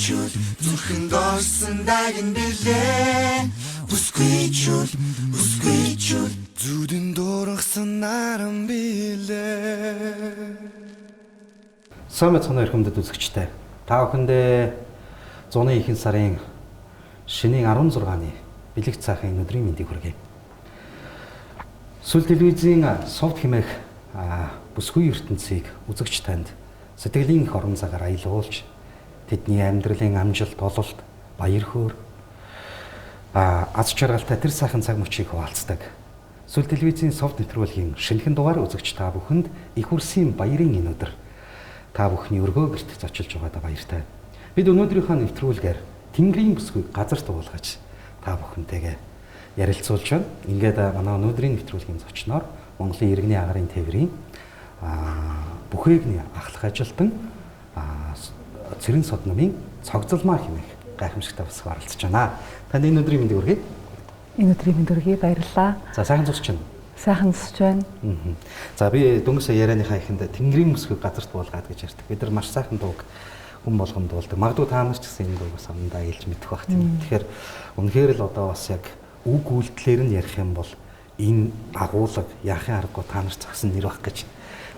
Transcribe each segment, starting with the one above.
Бүсгүйчүүл зүрхэнд орсон дагн билээ. Бүсгүйчүүл зүудэн дуургасан наран билээ. Сайн мэцхан эрхэмдэд үзэгчтэй. Та бүхэндээ зуны ихэнх сарын шинийн 16-ны бэлэг цаахийн өдрийн мэндийг хүргэе. Сүл телевизийн совд хэмээх бүсгүй ертөнцийг үзэгч танд сэтгэлийн их орон цагаар аялуулж тэдний амьдралын амжилт, ололт, баяр хөөр аз жаргалтай тэр сайхан цаг мөчийг хуваалцдаг. Сүл телевизийн совд нэвтрүүлгийн шинэхэн дугаар үзэгч та бүхэнд их үрсийн баярын энэ өдөр та бүхний өргөө гэрт зочилж байгаадаа баяртай. Бид өнөөдрийнхөө нэвтрүүлгээр Тэнгэрийн бүсгүйг газар туулгаж та бүхэнтэйгээ ярилцуулж байна. Ингээд манай өнөөдрийн нэвтрүүлгийн зочноор Монголын иргэний агарын тээврийн бүхээгний ахлах ажилтан Цэрэн сод номын цогцолмаа хэмээх гайхамшигтай бүсгүй оролцож байна. Танд энэ өдрийн мэндийг хүргэе. Энэ өдрийн мэнд хүргэе. Баярлалаа. За сайхан зогсож байна. Сайхан зогсож байна. За би дөнгөс ярианыхаа эхэнд Тэнгэрийн бүсгүйг газарт буулгаад гэж ярьдаг. Бид нар маш сайхан дууг хүн болгонд дуулдаг. Магадгүй та нар ч гэсэн энэ дууг бас амдаа хэлж мэдэх бах тийм. Тэгэхээр үнэхээр л одоо бас яг үг үйлдэлээр нь ярих юм бол энэ агуулга яахын аргагүй та нар зогсон нэр баг гэж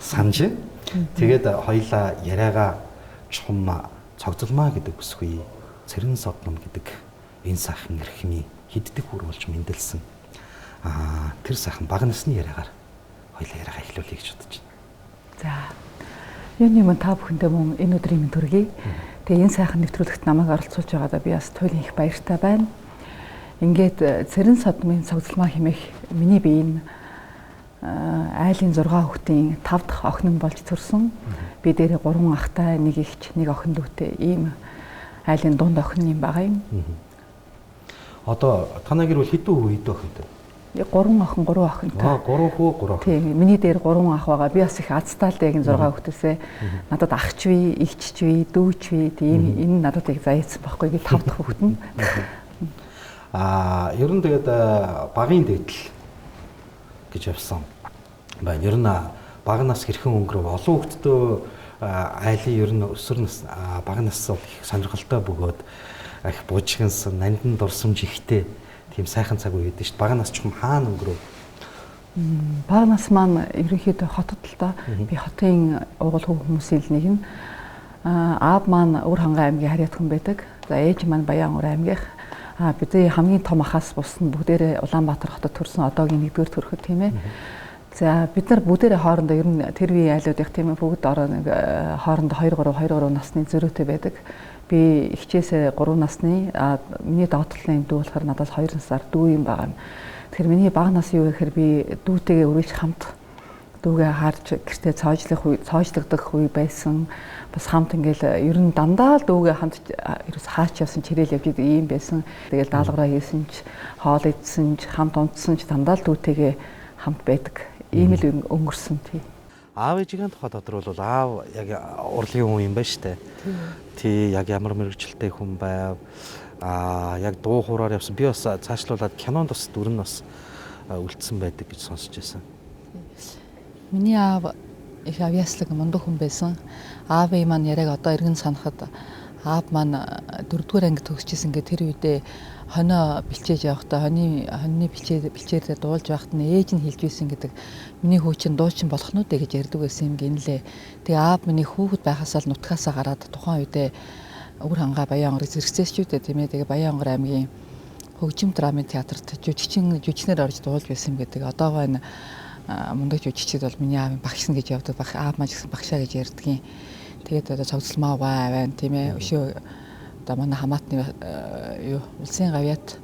санаж. Тэгээд хоёлаа яриагаа чухам цогцолмаа гэдэг бүсгүй Цэрэн сод ном гэдэг энэ сайхан эрхмийн хиддэг хүрүүлж мэндэлсэн тэр сайхан бага насны яриагаар хоёлаа яриагаа эхлүүлэе гэж бодож байна. За юуны мөн та бүхэндээ мөн энэ өдрийн мэнд хүргэе. Тэгээ энэ сайхан нэвтрүүлэгт намайг оролцуулж байгаадаа би бас туйлын их баяртай байна. Ингээд Цэрэн сод номын цогцолмаа хэмээх миний биеийн айлын 6 хүүхдийн 5 дахь охин болж төрсөн. Би дээрээ 3 ахтай, 1 эгч, 1 охин дүүтэй ийм айлын дунд охин юм байгаа юм. Одоо танай гэр бол хэдэн охинтой? 3 охин, 3 охинтой. 3 хүү, 3 охин. Тийм, миний дээр 3 ах байгаа. Би бас их азтай л яг 6 хүүхдээсээ надад ахч бий, эгч бий, дүүч бий. Тийм энэ надад яг заяатсан байхгүй би 5 дахь хүүхэд нь. Ер нь тэгээд багын дэдэл гэж явсан байна. Ер нь бага нас хэрхэн өнгөрөв олон хүүхдтэй айлын ер нь өсвөр нас бага нас бол их сонирхолтой бөгөөд их буужгансан нандин дурсамж ихтэй тийм сайхан цаг үе байдаг шүү дээ. Бага нас ч юм хаана өнгөрөв? Бага нас маань ерөнхийдөө хотод л та би хотын угуул хүмүүсийн нэг нь аав маань Өвөр хангай аймгийн Харьяат хүн байдаг. За ээж маань Баянгөр аймгийнх. Бидний хамгийн том ахаас бус нь бүгдээрээ Улаанбаатар хотод төрсэн одоогийн 1-р төрхөд тийм ээ. За бид нар бүгдээрээ хоорондоо ер нь тэр үеийн айлуудынх тийм ээ бүгд хоорондоо 2-3 насны зөрүүтэй байдаг. Би ихчээсээ 3 насны миний доотлолын дүү болохоор надаас 2 насаар дүү юм байгаа юм. Тэгэхээр миний бага нас юу гэхээр би дүүтэйгээ үргэлж хамт дүүгээ харж гэртээ цоожлогдох үе байсан. Бас хамт ингээл ер нь дандаа л дүүгээ хамт ерөөс хаач явсан чирээл явж идэг юм байсан. Тэгэл даалгавраа хийсэн ч хоол идсэн ч хамт унтсан ч дандаа л дүүтэйгээ хамт байдаг. Ийм л өнгөрсөн тий. Аав ээжийн тухай тодорхойлвол аав яг урлагийн хүн юм байна штэ. Тий яг ямар мэрэгчлээ хүн байв. Яг дуу хуураар явсан. Би бас цаашлуулаад кинонд бас дүр нь бас үлдсэн байдаг гэж сонсч байсан. Миний аав их авьяаслаг мундаг хүн байсан. Аавын маань яриаг одоо эргэн санахад аав маань 4-р анги төгсөжсэн гэ тэр үедээ хонио бэлчээж явахдаа хоньны бэлчээр дуулж байхад нь ээж нь хэлж байсан гэдэг миний хүү чинь дуучин болох нь үү гэж ярьдаг байсан юм гинлээ. Тэгээ аав миний хүүхэд байхасаа л нутгаасаа гараад тухайн үедээ Өвөр хангай Баянгор зэрэгцээс ч үдэ тийм ээ. Тэгээ Баянгор аймгийн хөгжим драмын театрт жүжигчнэр орж дуулж байсан гэдэг. Одоогоо энэ мундаг жүжигчид бол миний аавын багшна гэж явдаг. Аав маань ч гэсэн багшаа гэж ярьдгийн. Тэгээд одоо цогцолмаа байна тийм ээ. Өшөө одоо манай хамаатны улсын гавьяат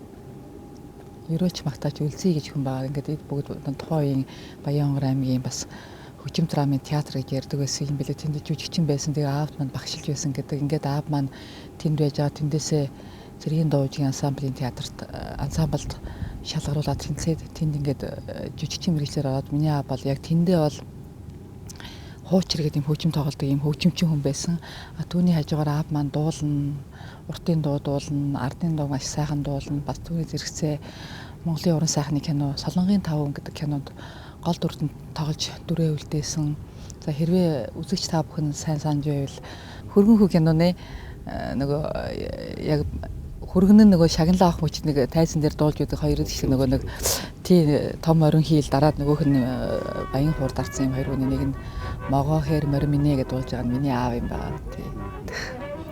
ерөөч магтаач үлзий гэж хүн байгаа. Ингээд бүгд тухайн үеийн Баянгор аймгийн бас хөгжим драмын театр гэж ярьдаг байсан юм билээ. Тэнд жүжигчин байсан. Тэгээ аавд маань багшилж байсан гэдэг. Ингээд аав маань тэнд байж байгаа тэндээсээ Цэргийн дуужийн ансамблийн театрт ансамблд шалгаруулаад тэнцээд тэнд ингээд жүжигчин мэргэжлэр ороод миний аав бол яг тэндээ бол хуучир гэдэг юм хөгжим тоглодог юм хөгжимчин хүн байсан. Түүний хажуугаар аав маань дуулна, уртын дуу дуулна, ардын дуу маш сайхан дуулна. Бас түүний зэрэгцээ Монголын уран сайхны кино Солонгийн 5 гэдэг кинонд гол дүртэнд тоглож дүрээ үлдээсэн. За хэрвээ үзэгч та бүхэн сайн санаж байвал хөргөн хүү киноны нөгөө яг хөргөн нь нөгөө шагналаа авах мөч нэг тайзан дээр дуулж байдаг хоёр шиг нөгөө нэг тий том орон хийл дараад нөгөөх нь баян хурд арцсан юм хоёр хүний нэг нь могоо хэр мориминэ гэдээ дуулж байгаа нь миний аав юм байна тий.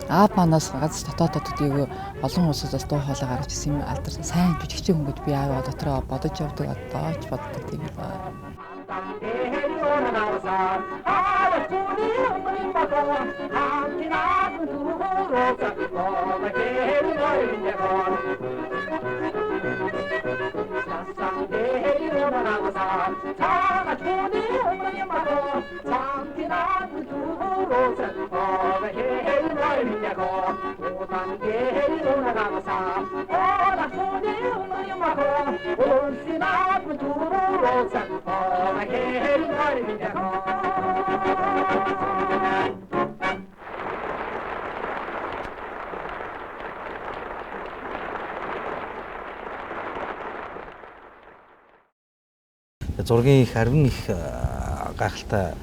Аав манаас ганц дотооддыг олон улсаас дуу хоолой гаргаж ирсэн юм алдарсан сайн жүжигчийн хүн гэж би ааваа дотроо бодож явдаг одооч боддог тийм байна. Зургийн их арвин их гайхалтай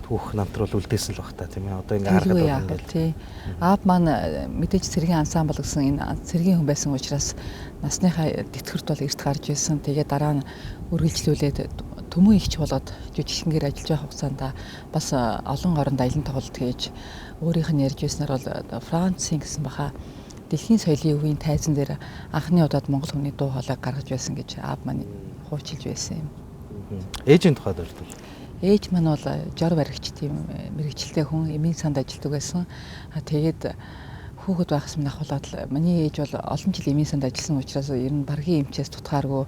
түүх намтар бол үлдээсэн л баг та тийм ээ. Одоо ингээ харахад бол тий. Аав маань мэдээж цэргийн ансамбл гэсэн энэ цэргийн хүн байсан учраас насныхаа тэтгэрт бол эрт гарч ирсэн. Тэгээд дараа нь үргэлжлүүлээд төмөн ихч болоод жүжигчнгээр ажиллаж байх хугацаанд бас олон оронд аялан тоглолт хийж өөрийнх нь ярьж байснаар бол Францын гэсэн баха дэлхийн соёлын өвийн тайзан дээр анхны удаад монгол хүний дуу хоолойг гаргаж байсан гэж аав маань хуучилж байсан юм. Ээжийн тухайд бол ээж маань бол жор баригч тийм мэрэгчлээ хүн эмийн санд ажилладаг байсан. Тэгээд хүүхэд байхс минь ахуулаад л миний ээж бол олон жил эмийн санд ажилласан учраас ер нь баргийн эмчээс тутгааргүй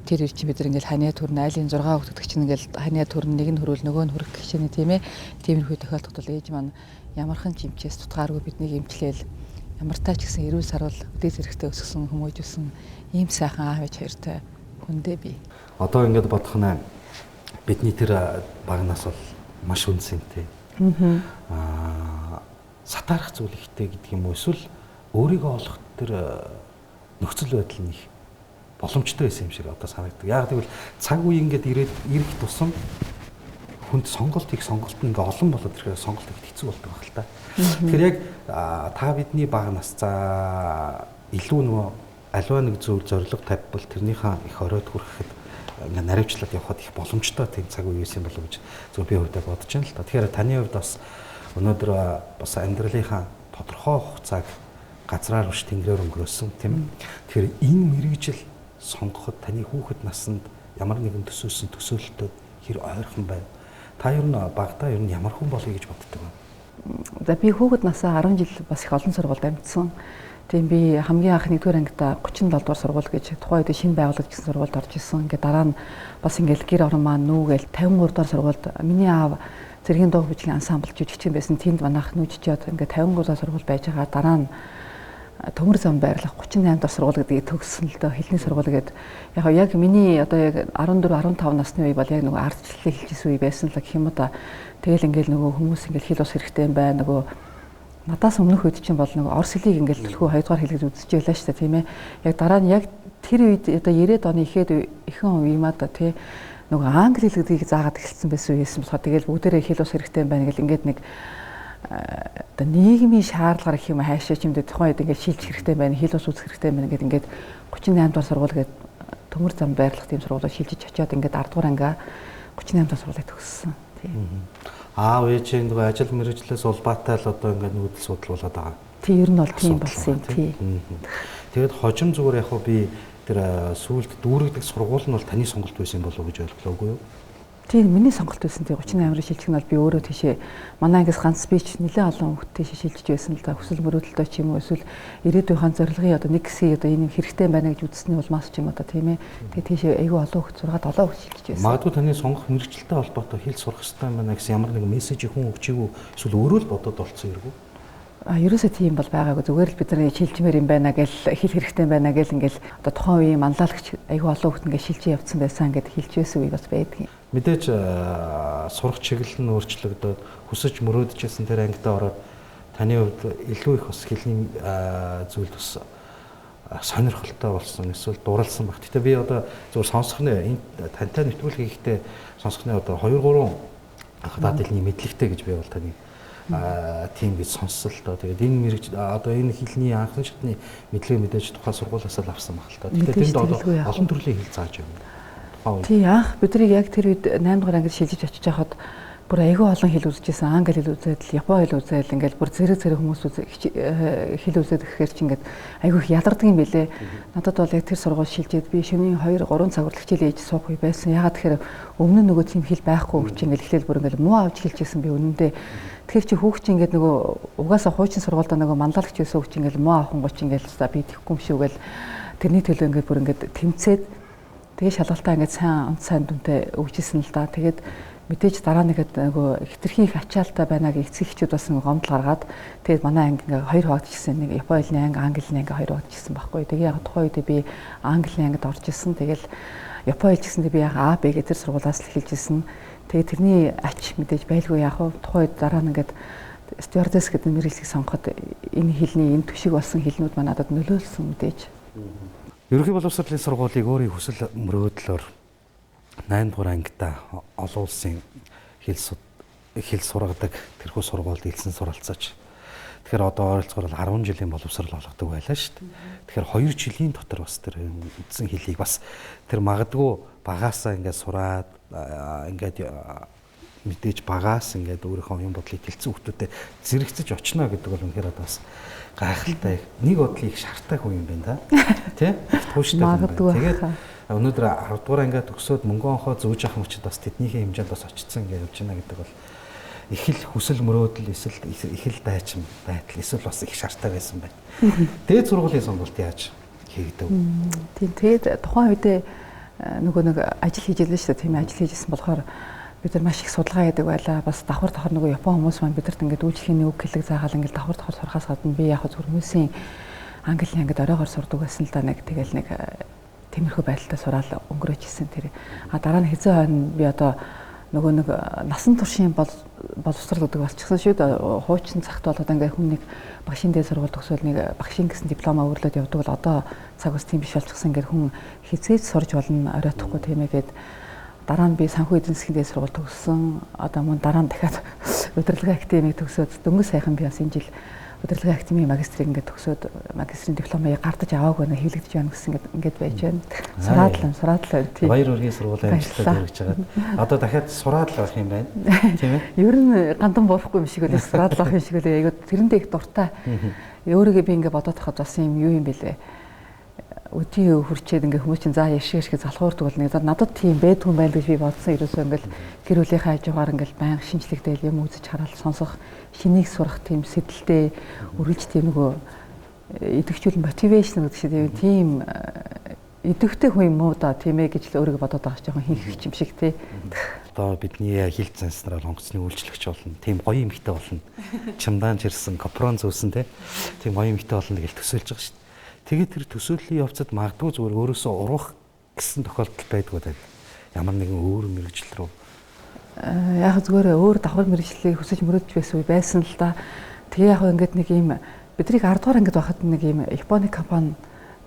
тэр ир чи бид нар ингээл ханиа төрн айлын 6 хүүхэдг чинь ингээл ханиа төрн нэг нь хөрвөл нөгөө нь хүрэх гэх шинэ тийм ээ. Тиймэрхүү тохиолдолд бол ээж маань ямархан ч эмчээс тутгааргүй биднийг эмчлээл ямар таа ч гэсэн эрүүл сарвал үдээс эрэхтэй өсгсөн хүмүүжүүлсэн ийм сайхан аав ээж хоёртой хүндээ би. Одоо ингээд бодох нь бидний тэр багнаас бол маш үнцэнтэй. Сатаарах зүйл ихтэй гэдэг юм уу эсвэл өөрийгөө олох тэр нөхцөл байдал нь их боломжтой байсан юм шиг одоо санагддаг. Яг тэгвэл цаг үе ингээд ирэх тусам хүнд сонголт нь ингээд олон болоод ирэхээр сонголт их хэцүү болдог байх л та. Тэгэхээр яг та бидний багнаас за илүү нөгөө аливаа нэг зүйл зориг тавьбал тэрнийхээ их оройд хүрэхэд ингээ наривчлаад явхад их боломжтой тийм цаг үе байсан болов уу гэж зөв би хувьдаа бодож байна л та. Тэгэхээр таны хувьд бас өнөөдөр бас амьдралынхаа тодорхой хугацааг газраар биш тэнгэрээр өнгөрөөсөн тийм. Тэгэхээр энэ мэрэгжил сонгоход таны хүүхэд наснд ямар нэгэн төсөөсөн төсөөлөлтөд хэр ойрхон байв? Та ер нь багтаа ер нь ямар хүн болъё гэж боддог вэ? За би хүүхэд насаа 10 жил бас их олон сургуульд амьдсан. Тийм би хамгийн анх 1-р ангида 37 дугаар сургууль гэж тухайн үед шинэ байгууллага гэсэн сургуульд орж исэн. Ингээ дараа нь бас ингээл гэр орон маань нүүгээл 53 дугаар сургуульд миний аав цэргийн дуу хөгжлийн ансамбл жүжигчин байсан. Тэнд манайх нүүжчихэд ингээ 53 дугаар сургууль байж байгаа. Дараа нь төмөр зам байрлах 38 дугаар сургууль гэдгийг төгссөн л дөө хэлний сургууль гэдэг. Яг миний одоо яг 14 15 насны үе бол яг нөгөө ардчлалыг хэлжсэн үе байсан л гэх юм да. Тэгэл ингээл нөгөө хүмүүс ингээл хэл ус хэрэгтэй юм байна. Нөгөө надаас өмнөх үед чинь бол нэг орос хэлийг ингээл төлхөө 2 дугаар хэлгээд үзэж байлаа шүү дээ тийм ээ. Яг дараа нь яг тэр үед одоо 90-ад оны ихэнх үеимаа да тий нөгөө англи хэл гэдгийг заагаад эхэлсэн байсан үеэс болохоор тэгэл бүгдээрээ хэл ус хэрэгтэй юм байна гэл ингээд нэг одоо нийгмийн шаардлагаар их юм хайшаа чимдээ тухайн үед ингээд шилжих хэрэгтэй байна хэл ус үзэх хэрэгтэй байна гэдэг ингээд 38 дугаар сургууль гээд төмөр зам байрлах тийм сургуулиуд шилжиж очиод ингээд 10 дугаар ангаа 38 дугаар сургуулийг төгссөн тийм. Аав ээжийн нөгөө ажил мэргэжлээс улбаатай л одоо ингээд нүүдэл судал болоод байгаа. Тий ер нь бол тийм болсон тий. Тэгээд хожим зүгээр яг би тэр сүүлд дүүрэгдэх сургууль нь бол таны сонголт байсан болов уу гэж ойлголоо үгүй юу? Тийм миний сонголт байсан. Тий 38-аар шилжих нь бол би өөрөө тийшээ манай ангиас ганц би ч нэлээд олон хүүхд тийшээ шилжиж байсан л да. Хүсэл мөрөөдөлтөй ч юм уу эсвэл ирээдүйн зорилгын одоо нэг хэсэг одоо энэ хэрэгтэй байна гэж үзсний улмаас ч юм одоо тийм ээ. Тэгээ тийшээ айгүй олон хүүхд 6 7 хүүхд шилжиж байсан. Магадгүй таны сонгох мэргэжилтэй холбоотой хэл сурах хэрэгтэй байна гэсэн ямар нэгэн мессежийг хүн өгч ийгүү эсвэл өөрөө л бодоод олцсон юм уу? Ерөөсөө тийм бол байгаагүй. Зүгээр л бид нар шилжмээр юм байна гэл хэл хэрэгтэй байна гэл ингээл одоо тухайн үеийн манлайлагч айгүй олон хүүхд ингээд шилжиж явцсан байсан гэд хэлж байсан үе бас байдаг. Мэдээж сурах чиглэл нь өөрчлөгдөд хүсэж мөрөөдчихсэн тэр ангидаа ороод таны хувьд илүү их бас хэлний зүйл бас сонирхолтой болсон эсвэл дурлсан баг. Гэтэ би одоо зөвхөн сонсохны энэ тантай нэвтрүүлэг хийхдээ сонсохны одоо 2 3 анх дадлын мэдлэгтэй гэж би бол таны тийм гэж сонссон л доо. Тэгээд энэ мэрэгч одоо энэ хэлний анхны шатны мэдлэг мэдээж тухайн сургуулиас л авсан баг л та. Тэгэхээр тэнд олон төрлийн хэл зааж байна. Тий анх бидний яг тэр үед 8 дугаар ангид шилжиж очиж байхад бүр айгүй олон хэл үзчихсэн. Англи хэл үзээд, япон хэл үзээд ингээл бүр зэрэг хүмүүс хэл үзээд гэхээр чи ингээд айгүй их ядардаг юм бэлээ. Надад бол яг тэр сургууль шилжээд би шөнийн 2 3 цаг хүртэл хичээл хийж суух үе байсан. Ягаад тэгэхээр өмнө нь нөгөө тийм хэл байхгүй чи ингээл эхлээл бүр ингээл муу авч хэлчихсэн би үнэндээ. Тэгэхээр чи хүүхд чи ингээд нөгөө угаасаа хуучин сургуультай нөгөө манлайлагч байсан хүүхд чи ингээл муу авах гоч ингээл би тэхгүй юм шүү гэл тэрний төлөө ингээд бүр ингээд тэмцээд тэгээ шалгалтаа ингээд сайн дүнтэй өгчээсэн л да. Тэгээд мэдээж дараа нэгэд нөгөө хитрхийн их ачаалтаа байнааг эцэг эхчүүд бас гомдол гаргаад тэгээд манай анги ингээ хоёр хуваагдчихсан. Нэг Японы анги, Английн анги хоёр хуваагдчихсан байхгүй. Тэгээ яг тухайн үед би Английн ангид орж исэн. Тэгэл Япон хэл гэсэндээ би яг А, Б гэх тэр сургуулиас л эхэлж исэн. Тэгээ тэрний ач мэдээж байлгүй яг хав тухайн үед дараа нэгэд стюардесс гэдэг мэргэжлийг сонгоход энэ хэлний энэ төшиг болсон хэлнүүд маань надад нөлөөлсөн мэдээж. Ерөнхий боловсролын сургуулийг өөрийн хүсэл мөрөөдлөөр 8 дугаар ангида олон улсын хэл сургадаг тэрхүү сургуульд элсэн суралцаж. Тэгэхээр одоо ойролцоогоор 10 жилийн боловсрол болгодог байлаа шүү дээ. Тэгэхээр 2 жилийн дотор бас тэр үндсэн хэлийг бас тэр магадгүй багаасаа ингээд сураад ингээд мэдээж багаас ингээд өөрийнхөө юм бодлыг хэлсэн хүмүүстээ зэрэгцэж очно гэдэг бол үнэхээр одоо бас гайхалтай. Нэг бодлыг шаарддаг хүн юм байна да. Тэ? Тууштай юм байна. Тэгээд өнөөдөр 10 дугаар ангиа төгсөөд мөнгөн онхоо зөөж авах мөчд бас тэднийхээ хэмжээнд бас очсон гэж явж байна гэдэг бол их л хүсэл мөрөөдөл эсвэл их л дайчин байтал эсвэл бас их шаардтай байсан байна. Тэгээд сургуулийн сонголт яаж хийгдэв? Тийм тэгээд тухайн үедээ нөгөө нэг ажил хийж байлаа шүү дээ. Тийм ажил хийжсэн болохоор бид нар маш их судалгаа хийдэг байлаа. Бас давхар нөгөө Япон хүмүүс маань бидэрт ингээд үйлчлэгийн үг хэлэг заагаал ингээд давхар сурахаас гадна би яг зөв хүмүүсийн английн ангид оройгоор сурдаг байсан л да. Нэг тэгэл нэг тиймэрхүү байдалтай сураал өнгөрөөж ирсэн тэр. Дараа нь хэзээ хойно би одоо нөгөө нэг насан туршийн боловсрол гэдэг болчихсон шүү дээ. Хуучин цагт бол одоо ингээд хүн нэг багшийн дээд сургууль төгсөөл нэг багшийн гэсэн дипломаа өрлөөд явдаг бол одоо цаг ус тийм биш болчихсон. Ингээд хүн хизээж сурж болно оройтхгүй тийм ээ. Дараа нь би санхүү эдийн засгийн дээд сургууль төгссөн. Одоо мөн дараа нь дахиад удирдлагын академиг төгсөөд дөнгөж сайхан би бас энэ жил удирдлагын академийн магистрийг ингээд төгсөөд магистрийн дипломыг гардаж аваагүй нэ хэвлэгдэж байна гэсэн ингээд байж байна. Сураад л тийм. Баяр үргийн сургуулийн амжилтад хүрэж байгаа. Одоо дахиад сураад л авах юм байна. Тийм ээ. Ер нь гандан буурахгүй юм шиг үлээ сураад л авах юм шиг үлээ. Айгуу тэрэндээ их дуртай. Өөрийгөө би ингээд бодоод тахад бас юм юу юм бэлээ. Өдөө хурчээд ингээ хүмүүс чинь заа яшиг залхуурдаг бол нэг надад тийм байдгүй байл гэж би бодсон. Ерөөсөө ингээл гэр бүлийнхээ хажуугаар ингээл байнга шинжлэхдээ юм үзэж хараад сонсох, шинийг сурах тийм сэтэл үргэлж тийм нөгөө идэвхжүүл мотивашн гэдэг шиг тийм идэвхтэй хүн юм уу да тийм ээ гэж л өөрийгөө бодоод байгаа ч жоохон хийх юм шиг тий. Одоо бидний хил занснараа онгоцны үйлчлэгч болно. Тийм гоё эмэгтэй болно. Чамдаан чирсэн, копрон зөөсөн тий. Тийм гоё эмэгтэй болно гэж төсөөлж байгаа шүү дээ. Тэгээд тэр төсөөллийн явцад магадгүй зүгээр өөрөөсөө урах гэсэн тохиолдол байдгүй даа. Ямар нэгэн өөр мэрэгжил рүү. Яг зүгээр өөр давхар мэрэгжлийг хүсэж мөрөдж байсан л да. Тэгээ яг ингээд нэг юм биднийг 10 дугаар ангид байхад нэг юм Японы компани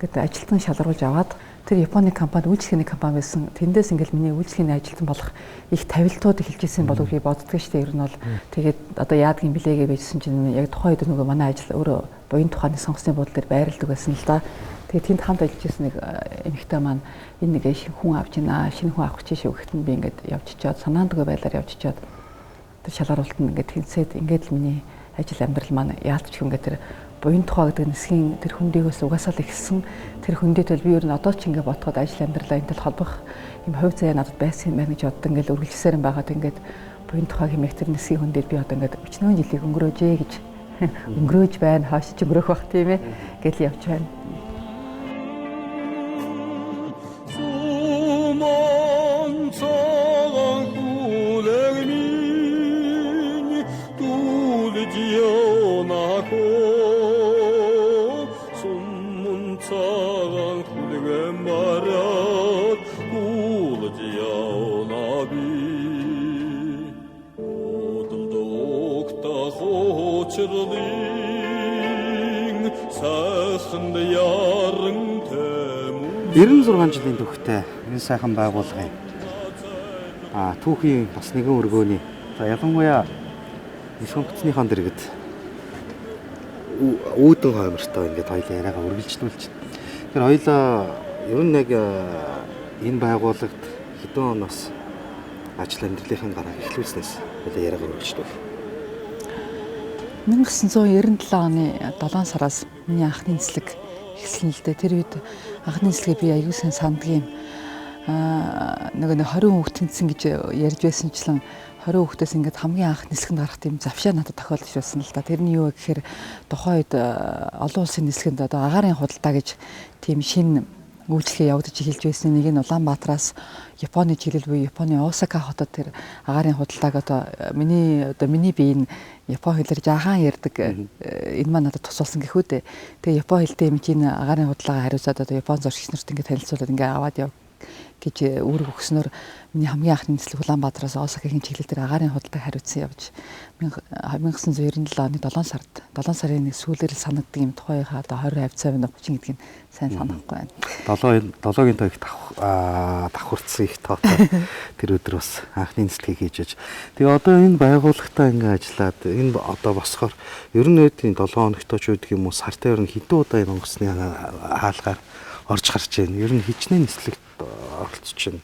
гэдэг ажилтан шалгаруулж аваад тэр Японы компани үйлчлэгээний компани байсан. Тэндээс ингээд миний үйлчлэгээний ажилтан болох их тавилтууд хэлжсэн болов би боддгоо шүү дээ. Ер нь бол тэгээд одоо яадаг юм блэгээ байжсэн чинь яг тухайн үед нөгөө манай ажил өөрөө буян тухааны сонгосны буудлын дээр байрладаг байсан л да. Тэгээд тэнд хамт ажиллажсэн нэг эмэгтэй маань энэ нэг хүн авч ийна, шинэ хүн авах чишээ өгөхт нь би ингээд явчихчаад санаандгүй байлаар явчихчаад тэр шалгаруулалт нь ингээд тэнцээд ингээд л миний ажил амьдрал маань яалтч ингээд тэр буян тухай гэдэг нисхийн тэр хөндийгөөс угаасаа л ихсэн. Тэр хөндийтэй би ер нь одоо ч ингээд ботход ажил амьдралаа энтэл холбох юм хувь заяа надад байсан юм байна гэж боддог ингээд үргэлжлэсээр байгаад ингээд буян тухай хэмээх тэр нисхийн хөндийд би одоо ингээд 40 жилийг өнгөрөөжээ гэж өнгөрөөж байна, хааш ч өнгөрөх бах тийм ээ гэж явж байна. Эрен 6 жилийн түүхтэй энэ сайхан байгууллагын түүхийн бас нэгэн өргөөний за ялангуяа сонгоцныхон дэргэд үүдэн хоймортой ингээд хоёлаа яриагаа үргэлжлүүлж байна. Тэгэхээр хоёлаа ер нь яг энэ байгууллагт хэдэн оноос ажил амьдралынхаа гарааг эхлүүлснээс хоёлаа яриагаа үргэлжлүүл. 1997 оны 7 сараас миний анхны нислэг эхэлсэн л дээ. Тэр үед анхны нислэгээ би аягүй сайн сандгийн нэг 20 хүүхд тэнцсэн гэж ярьж байсанчлан 20 хүүхдээс ингээд хамгийн анх нислэгэнд гарах тийм завшаа надад тохиолдож байсан л да. Тэрний юу гэхээр тухайн үед олон улсын нислэгэнд одоо агаарын худалдаа гэж тийм шинэ үйлчлэгээ явагдаж эхэлж байсан. Нэг нь Улаанбаатараас Японы чиглэл буюу Японы Осака хотод тэр агаарын худалдааг одоо миний бие нь Япон хэлээр жаахан ярьдаг энэ маань надад тусалсан гэхүү дээ. Тэгээ Япон хэлтэй юм чинь агаарын худалдаагаа хариуцаад одоо Япон зорчигч нарт ингээд танилцуулаад ингээд аваад яв гэж үүрэг өгснөөр миний хамгийн анхны нислэг Улаанбаатараас Осакагийн чиглэл дээр агаарын худалдааг хариуцсан явж 1997 оны 7 сарын нэг сүүлээр л санагддаг юм тухайхаа одоо 20 50 30 гэдгийг сайн санахгүй байна. 7-гийн тоог давхурцсан их тоотой тэр өдөр бас анхны нислэгийг хийж. Тэгээ одоо энэ байгууллагатаа ингээ ажиллаад энэ одоо босохоор ер нь үүдийн 7 хоногтой ч үүдг юм уу сартаа ер нь хэдэн удаа энэ онгоцны хаалгаар орж гарч байна. Ер нь хичнээн нислэгт оролцож байна.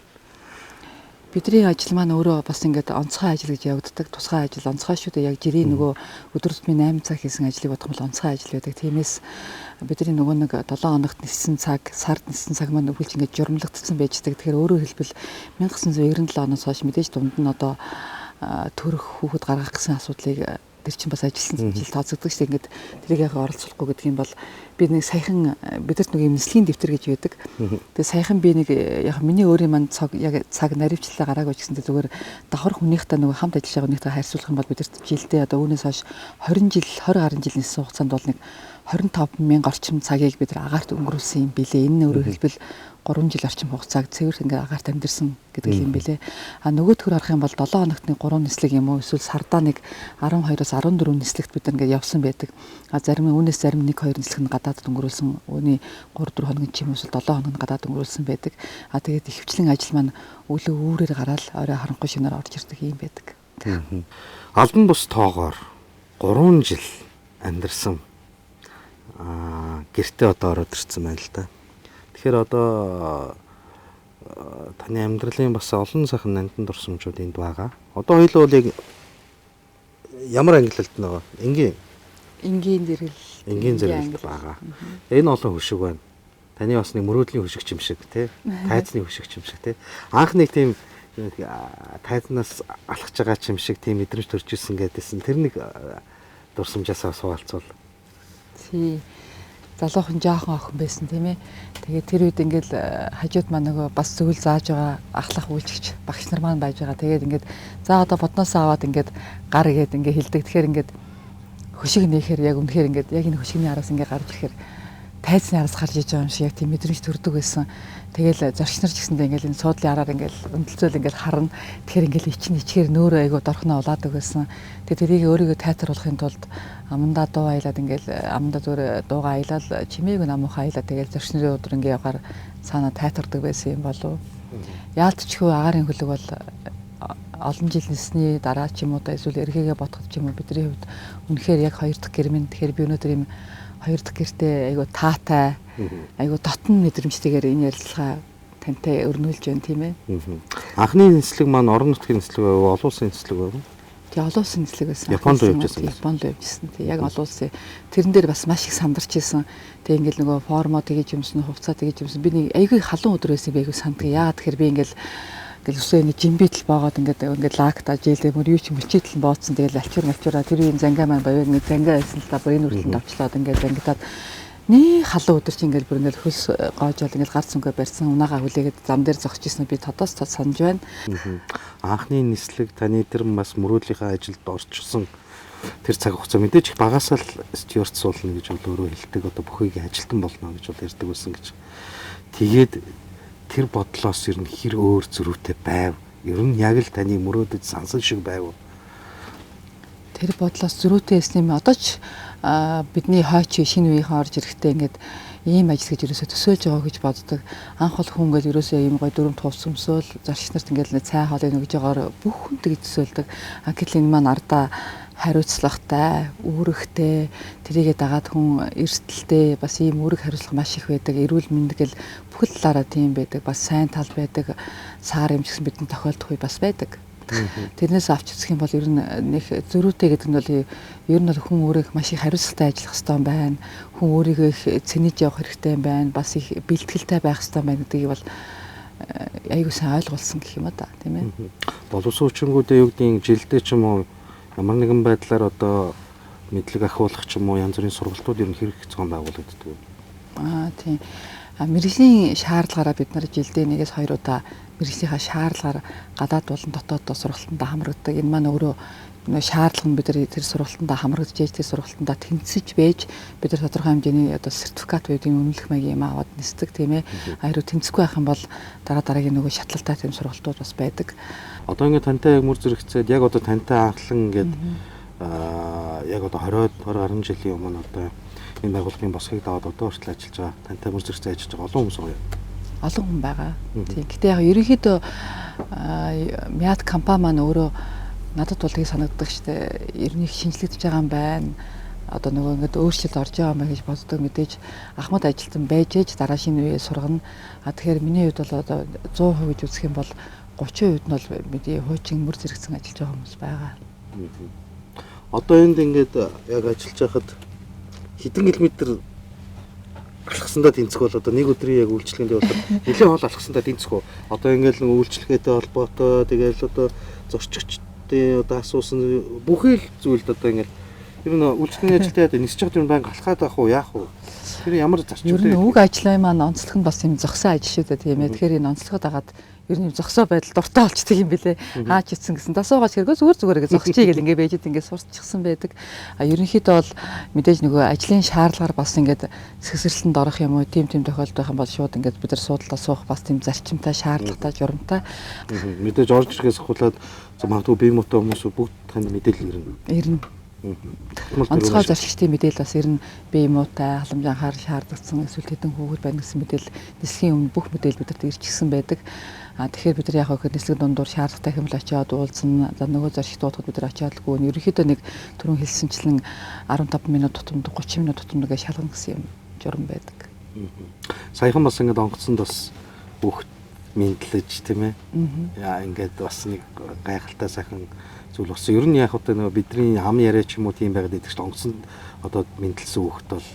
Бидний ажил маань өөрөө бас ингээд онцгой ажил гэж явагддаг. Тусгай ажил онцгой шүү дээ. Яг жирийн нөгөө өдөр тутмын 8 цаг хийсэн ажлыг бодох бол онцгой ажил байдаг. Тиймээс бидний нөгөө нэг 7 хоногт ниссэн цаг, сард ниссэн цаг маань өгүүлж ингээд журмлагдсан байждаг. Тэгэхээр өөрөөр хэлбэл 1997 оноос хойш мэдээж дунд нь одоо төрөх хүүхэд гаргах гэсэн асуудлыг тэр чинь бас ажилласан жил тооцогддог шүү дээ. Ингээд тэрийг яг оролцохгүй гэдэг юм бол би нэг саяхан бидэрт нэг юм нислэгийн дэвтэр гэж байдаг. Тэгээ саяхан би нэг яг миний өөрийн маань цаг наривчлалаа гараагүй ч гэсэндээ зүгээр давхар хүнийхтэй нөгөө хамт ажиллаж байгаа хүнийхтэй харьцуулах юм бол бидэрт жилдээ одоо үүнээс хойш 20 гаруй жил ниссэн хугацаанд бол нэг 25,000 орчим цагийг бид нар агаарт өнгөрүүлсэн юм билээ. Энэ нь өөрөөр хэлбэл 3 жил орчим хугацааг цэвэр ингээд агаарт амьдэрсэн гэдэг юм билээ. Нөгөө төр харах юм бол 7 хоногт нэг 3 нислэг юм уу эсвэл сардаа нэг 12-оос 14 нислэгт бид ингээд явсан байдаг. Зарим нь үүнээс зарим 1-2 нислэг нь гадаадд өнгөрүүлсэн. Үүний 3-4 хоногийн ч юм уу эсвэл 7 хоног нь гадаадд өнгөрүүлсэн байдаг. Тэгээд ихэвчлэн ажил маань өглөө үүрээр гараад орой харанхуй шинээр орж ирдэг юм байдаг. Албан бус тоогоор 3 жил амьдэрсэн гэртээ одоо ороод ирсэн байна л да. Тэгэхээр одоо таны амьдралын бас олон сайхан нандин дурсамжууд энд байгаа. Одоо хоёул бол яг ямар ангилалт нөгөө энгийн зэрэглэл байгаа. Энэ олон хөшиг байна. Таны бас нэг мөрөөдлийн хөшигч юм шиг тий. Тайзны хөшигч юм шиг тий. Анх нэг тийм тайзнаас алхаж байгаа ч юм шиг тийм мэдрэмж төрж ирсэн гэдээсэн. Тэр нэг дурсамжаасаа суулцвал. Тий. Залуухан жаахан охин байсан тийм ээ. Тэгээд тэр үед ингээл хажууд маань нөгөө бас зөвл зааж байгаа ахлах үйлчгч багш нар маань байж байгаа. Тэгээд ингээд за одоо бодноосоо аваад ингээд гар игээд ингээд хилдэг. Тэгэхээр ингээд хөшиг нээхээр яг үнэхээр ингээд яг энэ хөшигний араас ингээд гарч ирэхээр тайзны араас гарч иж байгаа юм шиг яг тийм мэдрэмж төрдөг байсан. Тэгэл зорч нар ч гэсэндээ ингээл энэ суудлын араар ингээл өндлцөөл ингээл харна. Тэгэхээр ингээл ичгээр нөөрөө айгу дорхноо улаадаг байсан. Тэгээ тэрийг өөрийгөө тайтруулахын тулд амандаа дуу аялаад ингээл амандаа зүгээр дуугаа аялал чимээг намуухан аялаад тэгэл зорч нарын өдөр ингээ явахаар цаанаа тайтардаг байсан юм болов. Яалтчгүй агаарын хөлөг бол олон жил нисний дараа ч юм уу да эсвэл эргээгээ бодоход ч юм уу бидний хувьд үнэхээр яг хоёр дахь гэр минь тэгэхээр би өнөөдөр юм хоёр дахь гэртээ айгу таатай айгу дотн мэдрэмжтэйгээр энэ ярилцлага тантай өрнүүлж байна тийм ээ. Анхны нислэг маань орон нутгийн нислэг байв, олон улсын нислэг байв. Тэгээ олон улсын нислэг байсан. Японд явжсэн. Японд явжсэн. Тэг яг олон улсын тэрэн дээр бас маш их сандарч исэн. Тэг ингээл нөгөө формо тэгэж юмсан, хувцас тэгэж юмсан. Би нэг айгүй халуун өдөр байсан би айгүй санддаг. Яагаад тэгэхээр би ингээл үсээ нэг жимбитл боогоод ингээд лакта жилээ мөр юу ч мөлчитл нь бооцсон. Тэгэл алчуура тэр юм зангаа маань баяр нэг зангаа байсан л да бүр энэ үргэлжлэн давчлаад ингээд зангидаад нэг халуун өдөр чи ингээд бүр ингээд хөлс гоожол ингээд гарц өнгөө барьсан унаагаа хүлээгээд зам дээр зогсож исэн би тодоос тод санаж байна. Анхны нислэг таны тэр бас мөрөөдлийнхаа ажилд орчихсон тэр цаг хугацаа мэдээж их багасаа л стюарт суулна гэж бол өөрөө хэлдэг. Одоо бүхийг ажилтан болно гэж бол ярьдаг байсан гэж. Тэгээд тэр бодлоос ер нь хэр өөр зөрүүтэй байв? Ер нь яг л таны мөрөөдөд сансан шиг байв уу? Тэр бодлоос зөрүүтэй байсан юм. Одоо ч бидний хойч шинэ үеийнхэн орж ирэхдээ ингээд ийм ажил гэж ерөөсөө төсөөлж байгаа гэж боддог. Анх бол хүн ингээд ерөөсөө ийм гоё дүрм туус өмсөөл зарч нарт ингээд цай хоолыг нөгж байгаагаар бүх хүн тэгж төсөөлдөг. Гэтэл энэ маань ардаа хариуцлагатай, үүрэгтэй, тэрийгэ дагаад хүн эрсдэлтэй бас ийм үүрэг хариуцлага маш их байдаг. Эрүүл мэнд гэл бүхэл талаараа тийм байдаг. Бас сайн тал байдаг. Саар юм ч гэсэн бидний тохиолдох үе бас байдаг. Тэрнээс авч үзэх юм бол ер нь нэг зөрүүтэй гэдэг нь бол ер нь хүн өөрийг маш их хариуцлагатай ажиллах хэрэгтэй юм байна. Хүн өөрийгөө их цэнэж явах хэрэгтэй юм байна. Бас их бэлтгэлтэй байх хэрэгтэй юм байна гэдгийг бол аягүй сайн ойлгуулсан гэх юм да, тийм ээ. Боловсон хүчингүүдээ юу гэдгийг жилдээ ч юм уу ямар нэгэн байдлаар одоо мэдлэг ахиулах ч юм уу янз бүрийн сургалтууд ер нь хэрэг зохион байгуулагддаг. Тийм. Мэргэжлийн шаардлагаараа бид нар жилдээ 1-2 удаа мэргэжлийнхаа шаардлагаар гадаад болон дотооддоо сургалтандаа хамрагддаг. Энэ маань өөрөө шаардлага нь бид нар тэр сургалтандаа хамрагдж ээж тэр сургалтандаа тэнцэж байж бид нар тодорхой хэмжээний одоо сертификат байдгийн үнэлэх маягийн юм аваад нисдэг тийм ээ. Харин тэнцэхгүй байх юм бол дараагийн нөгөө шатлалтай тийм сургалтууд бас байдаг. Одоо ингээд тантай яг мөр зэрэгцээд яг одоо тантай анхлан ингээд яг одоо 20 гаруй жилийн өмнө одоо энэ байгууллагын босхийг даваад одоо хүртэл ажиллаж байгаа тантай мөр зэрэгцээд ажиллаж байгаа олон хүмүүс байгаа. Олон хүн байгаа. Тийм. Гэтэ яг ерөнхийдөө Мят компани маань өөрөө надад бол тийг санагддаг штэ. Ер нь их шинжлэгдэж байгаа юм байна. Одоо нөгөө ингээд өөрчлөлт орж байгаа мэй гэж боддог мэдээж Ахмад ажилтан байж ээж дараа шинэ үе сургана. Тэгэхээр миний хувьд бол одоо 100% гэж үзэх юм бол 30% нь бол бидний хуучин мөр зэрэгцэн ажиллаж байгаа хүмүүс байгаа. Одоо энд ингээд яг ажиллаж байхад хэдэн километр алхсандаа тэнцэх бол одоо нэг өдрийн яг үйлчлэгэндээ бол нэлээд хол алхсандаа тэнцэх үү. Одоо ингээд нэг үйлчлэгээтэй холбоотой тэгэл одоо зорчигчдын одоо асуусан бүхэл зүйлд одоо ингээд ер нь үйлчлэгийн ажилтнаа нисэж байгаа юм байнга алхаад авах уу яах уу? Тэр ямар зарчим вэ? Ер нь үг ажлын маань онцлог нь бас юм зогсон ажил шүү дээ тийм ээ. Тэгэхээр энэ онцлогод агаад ер нь зогсоо байдал дуртай болчдөг юм бэлээ. Хаач ицсэн гэсэн тасуугаач хэрэгөө зүгээр зогсчихъя гэл ингээд бэжэд ингээд сурччихсан байдаг. Ерөнхийдөө бол мэдээж нөгөө ажлын шаардлагаар бас ингээд сэсэрлэнд орох юм уу тийм тохиолдол байх юм бол шууд ингээд бид нар суудлаа суух бас тийм зарчимтай шаардлагатай журамтай. Мэдээж орж ирэхээс хулаад магадгүй бие мотоо хүмүүс бүгд танд мэдээлэл ирнэ. Онцгой зорчигчдын мэдээлэл бас ирнэ. Бие муутай халамжийн анхаарал шаардлагатай эсвэл хэдэн хүүхэд байна гэсэн мэдээлэл нислэгийн өмнө бүх мэдээлэл бидэнд ирчихсэн байдаг. Тэгэхээр бид нар яг хөө нислэг дундуур шаардлагатай хэмэл очиад уулзсан. За нөгөө зорчигт дуудахад бид нар очиадгүй. Ерөнхийдөө нэг түрүүн хэлсэнчлэн 15 минут тутамд 30 минут тутамд гэж шалгана гэсэн юм журам байдаг. Саяхан бас ингээд онгоцонд бас бүх мэдлэж тийм ээ. Яа ингээд бас нэг гайхалтай сайхан зүйл болсон. Ер нь яг одоо нөгөө бидний хам яриа ч юм уу тийм байгаад идэх чинь онгоцонд одоо мэдлсэн хүүхэд бол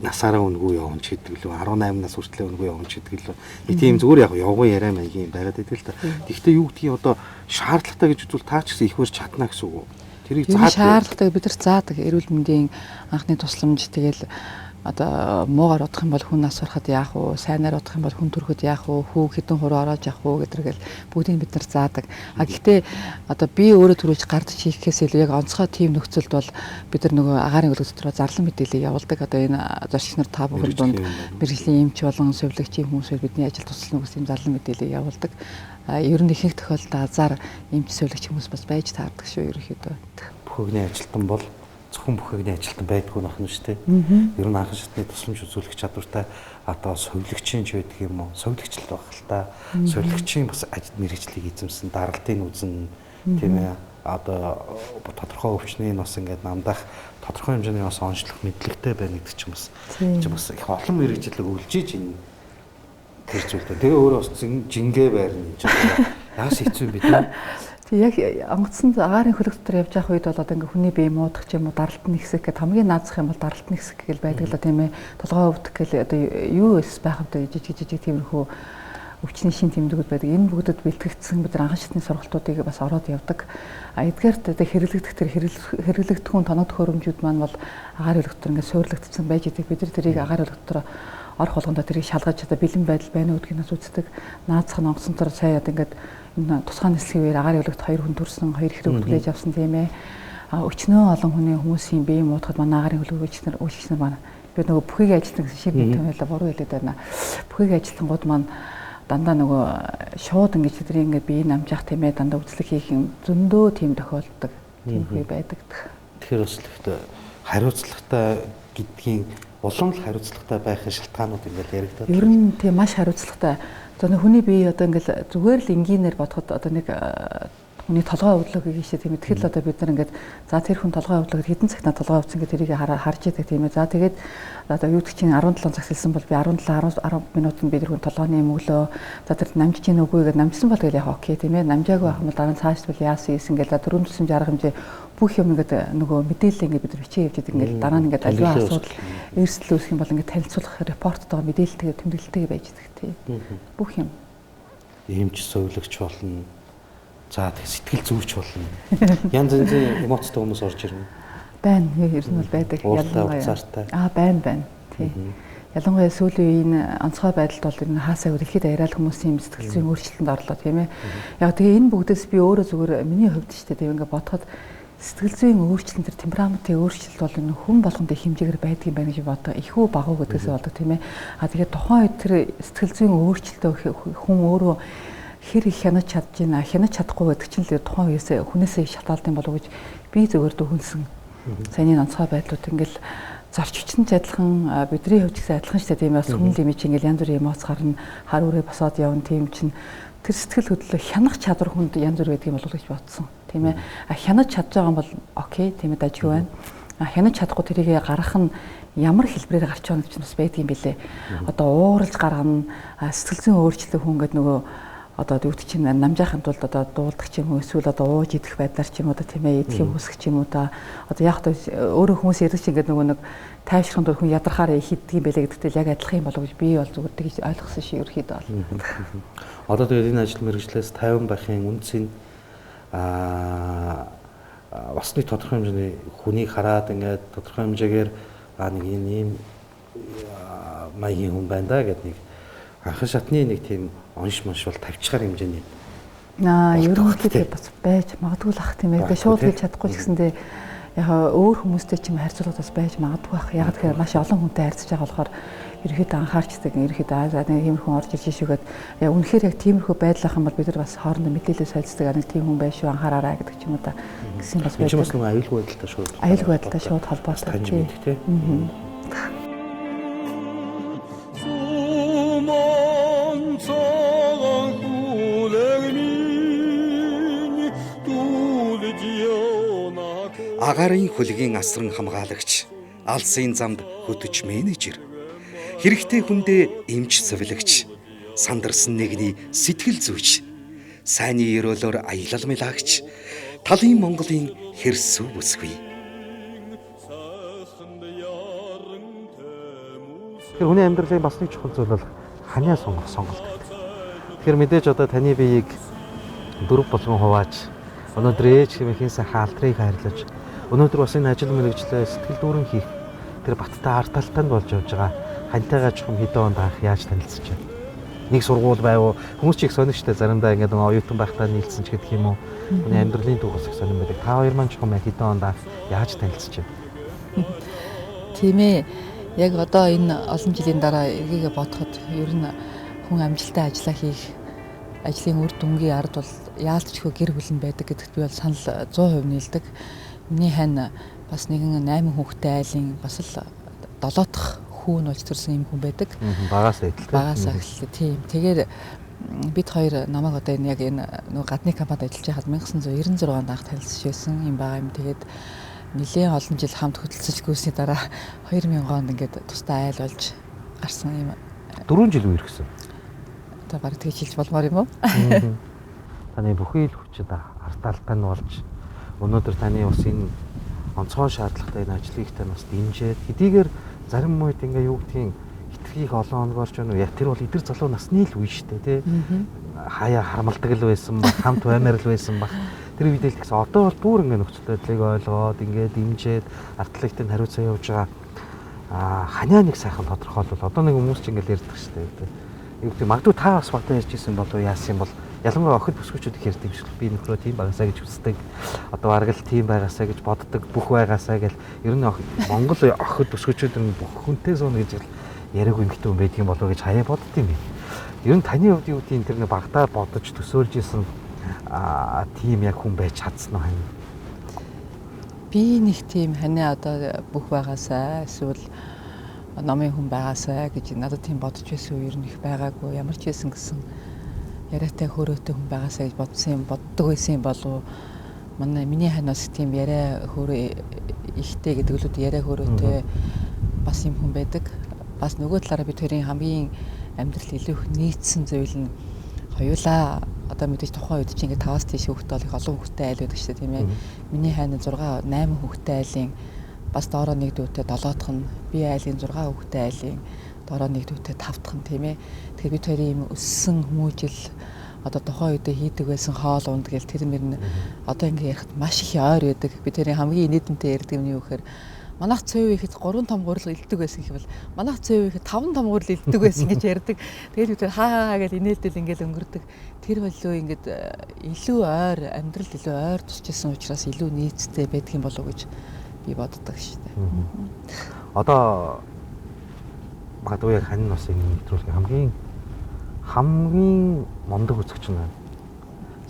насаараа өнгөө явна ч гэдэг лөө 18 нас хүртэл өнгөө явна ч гэдэг лөө. Нэг тийм зүгээр яг явган яриа маягийн байгаад идэх л та. Гэхдээ юу гэдгийг одоо шаардлагатай гэж үзвэл таа ч гэсэн их барьж чадна гэсэн үг. Тэрийг заадаг. Шаардлагатай бид нар заадаг. Эрүүл мэндийн анхны тусламж тэгэл одоо муугаар удах юм бол хүн нас урахад яах вэ? Сайнаар удах юм бол хүн төрөхөд яах вэ? Хүү хэдэн хуруу ороож явах вэ гэдэргээл бүгдийг бид нар заадаг. Гэхдээ одоо би өөрөө төрүүлж гардж хийхээс илүү яг онцгой тим нөхцөлд бол бид нар нөгөө агаарын өлөг дотроо зарлан мэдээлэл явуулдаг. Одоо энэ зорчигч нар та бүхэн дунд мэргэжлийн эмч болон сувилагчийн хүмүүс бидний ажил туслана гэсэн юм зарлан мэдээлэл явуулдаг. Ер нь ихэнх тохиолдолд азар эмч сувилагч хүмүүс бас байж таардаг шүү ерөнхийдөө. Бүхэгний ажилтан бол зөвхөн бүхэгний ажилтан байдгүй нах нь шүү дээ. Ер нь анхан шатны тусламж үзүүлэх чадвартай одоо сувилагчийн ч байдаг юм уу? Сувилагч л байх л та. Сувилагчийн бас мэргэжлийг эзэмсэн даралтын үзэн тийм ээ. Одоо тодорхой өвчний бас ингээд намдах тодорхой хэмжээний бас онцлог мэдлэгтэй байна гэдэг чинь бас их олон мэргэжлэг өвлж ийж энэ тэр зүйлдээ. Тэгээ өөрөө бас жингээ байрна гэж яас хэцүү юм бэ тийм. Тэг яг онгоцонд агаарын хөлөг дотор явж байх үед бол одоо ингээ хүний бие муудах ч юм уу даралтны хэсэг гэх хамгийн наазах юм бол даралтны хэсэг гэл байдаг л тийм ээ. Толгой өвдөх гэл одоо юу эс байх вэ жижиг тиймэрхүү өвчний шин тэмдгүүд байдаг. Энэ бүгдэд бэлтгэгдсэн бид анхан шатны сургалтуудыг бас ороод явдаг. Эдгээрт одоо хэрэглэгдэх тэр хэрэглэгдэх хүн тоног төхөөрөмжүүд маань бол агаарын хөлөг дотор ингээ суурлагдсан байж идэг. Бид нар тэрийг агаарын хөлөг дотор орох болгондоо тэрийг шалгаж одоо бэлэн байдал байна уу гэдгийг нас үздэг. Наазах нь онгоцонтор сая одоо ингээд энэ тусгай нислэгийн үеэр агаарын хөлөгт 2 хүн төрсөн 2 хэрэг хүлээж авсан тийм ээ. Өчнөө олон хүний хүмүүсийн бие муудахад манай агаарын хөлөгч нар байна. Би нөгөө бүхийг ажилтан гэсэн шиг мэт байлаа буруу хэлээд байна. Бүхийг ажилтангууд маань дандаа нөгөө шууд ингэж тэдний ингээд биеийг намжаах тийм ээ дандаа үзлэг хийх юм зөндөө тийм тохиолддог. Тийм хүй байдаг. Тэгэхээр бас л хариуцлагатай гэдгийн улам л хариуцлагатай байхын шалтгаанууд ингээд яригдаад. Ер нь тийм маш хариуцлагатай. Одоо хүний бие одоо ингээл зүгээр л энгийнээр бодоход одоо нэг Үний толгой өвдлөг гэжээ тийм ээ. Тэгэхээр л одоо бид нар ингээд за тэр хүн толгой өвдлөг хэдэн цагт толгой өвдсөн гэх тэрийг харж яадаг тийм ээ. За тэгээд одоо юу гэдэг чинь 17 цаг хэлсэн бол би 17 10 минутанд бид хүн толгойн өглөө за тэр намжиж ийн үгүй гэдэг намжсан бол тэгэл яг окей тийм ээ. Намжаагүй байх юм бол дараа нь цааш бол яасан гэсэн ингээд дөрөв төсөмж арга хэмжээ бүх юм ингээд нөгөө мэдээлэл ингээд бид нар бичиж явж идэг ингээд дараа нь ингээд аливаа асуудал эрсдэл үүсэх юм бол ингээд танилцуулах репорттойгоо мэдээлэлтэйгээ тэмдэглэлтэйгээ байж идэг тийм. Бүх юм. Эмч сувлагч болно. За сэтгэл зүйч болно. Янз янзын эмоцтой хүмүүс орж ирнэ. Байна. Ер нь бол байдаг. Ялангуяа. Байна. Тийм. Ялангуяа сүүлийн үеийн онцгой байдалд бол ер нь хаасаа өрхөд яриад хүмүүсийн сэтгэл зүйн өөрчлөлтөнд орлоо тийм ээ. Яг тэгээ энэ бүгдээс би өөрөө зүгээр миний хувьд ч тийм ингээд бодоход сэтгэл зүйн өөрчлөлт төр темпераментийн өөрчлөлт бол энэ хүн болгонд их хэмжээгээр байдаг юм байна гэж бодоо. Их үү бага уу гэдгээс болдог тийм ээ. Тэгээд тухайн үед тэр сэтгэл зүйн өөрчлөлтөө хүн өөрөө хэр их хянаж чадж байна, хянаж чадахгүй гэдэг чинь л тухайн үеэс хүнээсээ шатаалдсан болов гэж би зөвөр дүгнсэн. Саяны онцгой байдлууд ингээл зорчигчдын адилхан бидний хувьд гэсэн адилхан шүү дээ тийм ээ. Бас хүн лимит чинь ингээл янз бүрийн эмоц гарна, хар үрээ босоод явна тийм чинь тэр сэтгэл хөдлөлөө хянах чадвар хүнд янз бүр байдаг юм болов гэж бодсон. Тийм ээ. Хянаж чадж байгаа юм бол окей, тийм ээ дажгүй байна. Хянаж чадахгүй тэрийг гаргах нь ямар хэлбэрээр гарч байгаа гэж бас байдаг юм билэ. Одоо ууралж гаргана, сэтгэл зүйн өөрчлөлт хүн гэдэг нөгөө одоо юу гэдэг чинь намжаахын тулд одоо дуулдаг ч юм уу эсвэл одоо ууж идэх байдлаар ч юм уу тийм ээ идэхийг хүсэх ч юм уу да одоо яг одоо өөрөө хүмүүс ярьдаг чинь ингээд нөгөө нэг тайвшрахын тулд хүн ядрахаар хийдэг юм байлээ гэдэгтэй яг адилхан юм болов гэж би бол зүгээр тэгж ойлгосон ши ерөөхдөө бол. Одоо тэгээд энэ ажил мэргэжлээс 50 байхын үнц нь басны тодорхой хэмжээний хүнийг хараад ингээд тодорхой хэмжээгээр нэг ийм маягийн хүн байна да гэдэг нэг анхан шатны нэг тийм онш бол тавьчихаар хэмжээний. Ерөнхийдөө бас байж магадгүй л ах тийм ээ. Тэгээ шууд хэлж чадахгүй ч гэсэндээ яг өөр хүмүүстэй ч юм харьцуулахад бас байж магадгүй ах. Яг тэгэхээр маш олон хүнтэй харьцаж байгаа болохоор ерөнхийдөө анхаарчдаг. Ерөнхийдөө нэг тиймэрхүү орж ирж шүүгээд яг үнэхээр яг тиймэрхүү байдал ах юм бол бид нар бас хоорондоо мэдээлэл солилцдог. Нэг тийм хүн байш шүү анхаараарай гэдэг ч юм уу та гэсэн бас байж. Энэ бас нэг аюулгүй байдалтай шууд. Аюулгүй байдалтай шууд холбоотой тийм. Агарын хөлгийн асран хамгаалагч, алсын замд хөдөж менежер, хэрэгтэй хүндээ эмч сувилагч, сандарсан нэгний сэтгэл зүйч, сайнны ерөөлөөр аялал милагч, талын Монголын хэрсүү бүсгүй. Тэгэхээр хүний амьдралын бас нэг чухал зүйл бол ханиа сонгох сонголт гэдэг. Тэгэхээр мэдээж одоо таны биеийг дөрв болгон хувааж өнөөдөр ээж хэмээхээс хаалтрыг хайрлаж өнөөдөр бас энэ ажил мэргэжлээ сэтгэл дүүрэн хийх тэр баттай ард талтанд болж явж байгаа хантайгаа чухам хэдэн онд анх яаж танилцж байна. Нэг сургууль байв хүмүүс ч их сонирхтой заримдаа ингээд нэг оюутан байхдаа нийлсэн ч гэдэг юм уу. Хүний амьдралын түүх их сонирм байдаг. Та хоёр маань чухам хэдэн онд анх яаж танилцж байна. Тийм ээ. Яг одоо энэ олон жилийн дараа эргээгээ бодоход ер нь хүн амжилттай ажиллаа хийх ажлын үр дүнгийн ард бол яалтчгүй гэр бүл байдаг гэдэгт би бол санал 100% нийлдэг. Миний хань бас нэгэн 8 хүүхэдтэй айлын бас л 7 дахь хүү нь болж төрсэн юм хүн байдаг. Багасаа эхэлдэг. Багасаа эхэлдэг. Тийм. Тэгээд бид хоёр намайг одоо энэ яг энэ нөгөө гадны компанид ажиллаж байхад 1996 онд анх танилцж байсан юм байгаа юм. Тэгээд нэлээд олон жил хамт хөдөлсөж гүйсний дараа 2000 онд ингээд тустай айл болж гарсан юм. 4 жил үер гэсэн. Одоо баг тэгж хэлж болмоор юм уу? Таны бүхий л хүчит артаалтай нь болж өнөөдөр таны бас энэ онцгой шаардлагатай энэ ажлыг тань бас дэмжиж хэдийгээр зарим үед ингээ юу гэдгийг хитрхийх олон хоногор ч яг тэр бол эдгэр залуу насны л үе шүү дээ тий. Хаяа харамлдаг л байсан баг, хамт баймаар л байсан баг. Тэр үед л гэсэн одоо бол бүр ингээ нөхцөл байдлыг ойлгоод ингээ дэмжиж артлагтай нь хариуцаа явуулж байгаа. Ханиа нэг сайхан тодорхойлвол одоо нэг хүмүүс ч ингээ ярьдаг шүү дээ. Юу гэдэг магадгүй та бас багтаа ярьж исэн болов яасан юм бол ялангуяа охид бүсгүүчүүд их ярьдаг юм шиг би нөхрөө тийм байгаасаа гэж үздэг. Одоо бараг л тийм байгаасаа гэж боддог бүх байгаасаа гэл ер нь Монгол охид бүсгүүчүүд нь бүх хүнтэй суuna гэж яриаг юм гэдэг юм байдаг юм болов гэж хаяа бодд юм. Ер нь таны хувьд юу тийм тэр нэг багтаа бодож төсөөлж исэн тийм яг хүн байж чадсан уу хань? Би нэг тийм ханиа одоо бүх байгаасаа эсвэл номын хүн байгаасаа гэж надад тийм бодож байсан үе ер нь их байгаагүй ямар ч байсан гэсэн яриатай хөөрөөтэй хүн байгаасаа гэж боддог байсан болов миний хань бас тийм яриа хөөрөө ихтэй гэдэг л үү яриа хөөрөөтэй бас юм хүн байдаг. Бас нөгөө талаараа бид хоёрын хамгийн амьдрал илүү их нийцсэн зүйл нь хоёулаа одоо мэдээж тухайн үед чинь ингээд 5-аас тийш хүүхдтэй бол их олон хүүхдтэй айл байдаг шүү дээ тийм ээ. Миний хань 6 8 хүүхдтэй айлын бас доороо нэг дүүтэй 7-дахь нь би айлын 6 хүүхдтэй айлын доороо нэг дүүтэй 5-дахь нь тийм ээ. Тэгэхээр бид хоёрын юм өссөн хүмүүжил одоо тухайн үедээ хийдэг байсан хоол унд гэл тэр мөр нь одоо ингээд ярихад маш их ойр байдаг. Бид хоёрын хамгийн инээдэнтэй ярьдаг юм юу гэхээр манайх цөв ихэд 3 том гурил илдэг байсан гэвэл манайх цөв ихэд 5 том гурил илдэг байсан гэж ярьдаг. Тэгээд бид хаа гэж инээлдэл ингээд өнгөрдөг. Тэр болоо ингээд илүү ойр амьдрал илүү ойр тусчихсан учраас илүү нийцтэй байдаг юм болов уу гэж би боддог шүү дээ. Одоо магадгүй яг хань бас энэ нэвтрүүлгийн хамгийн мундаг үзэгч нь байна.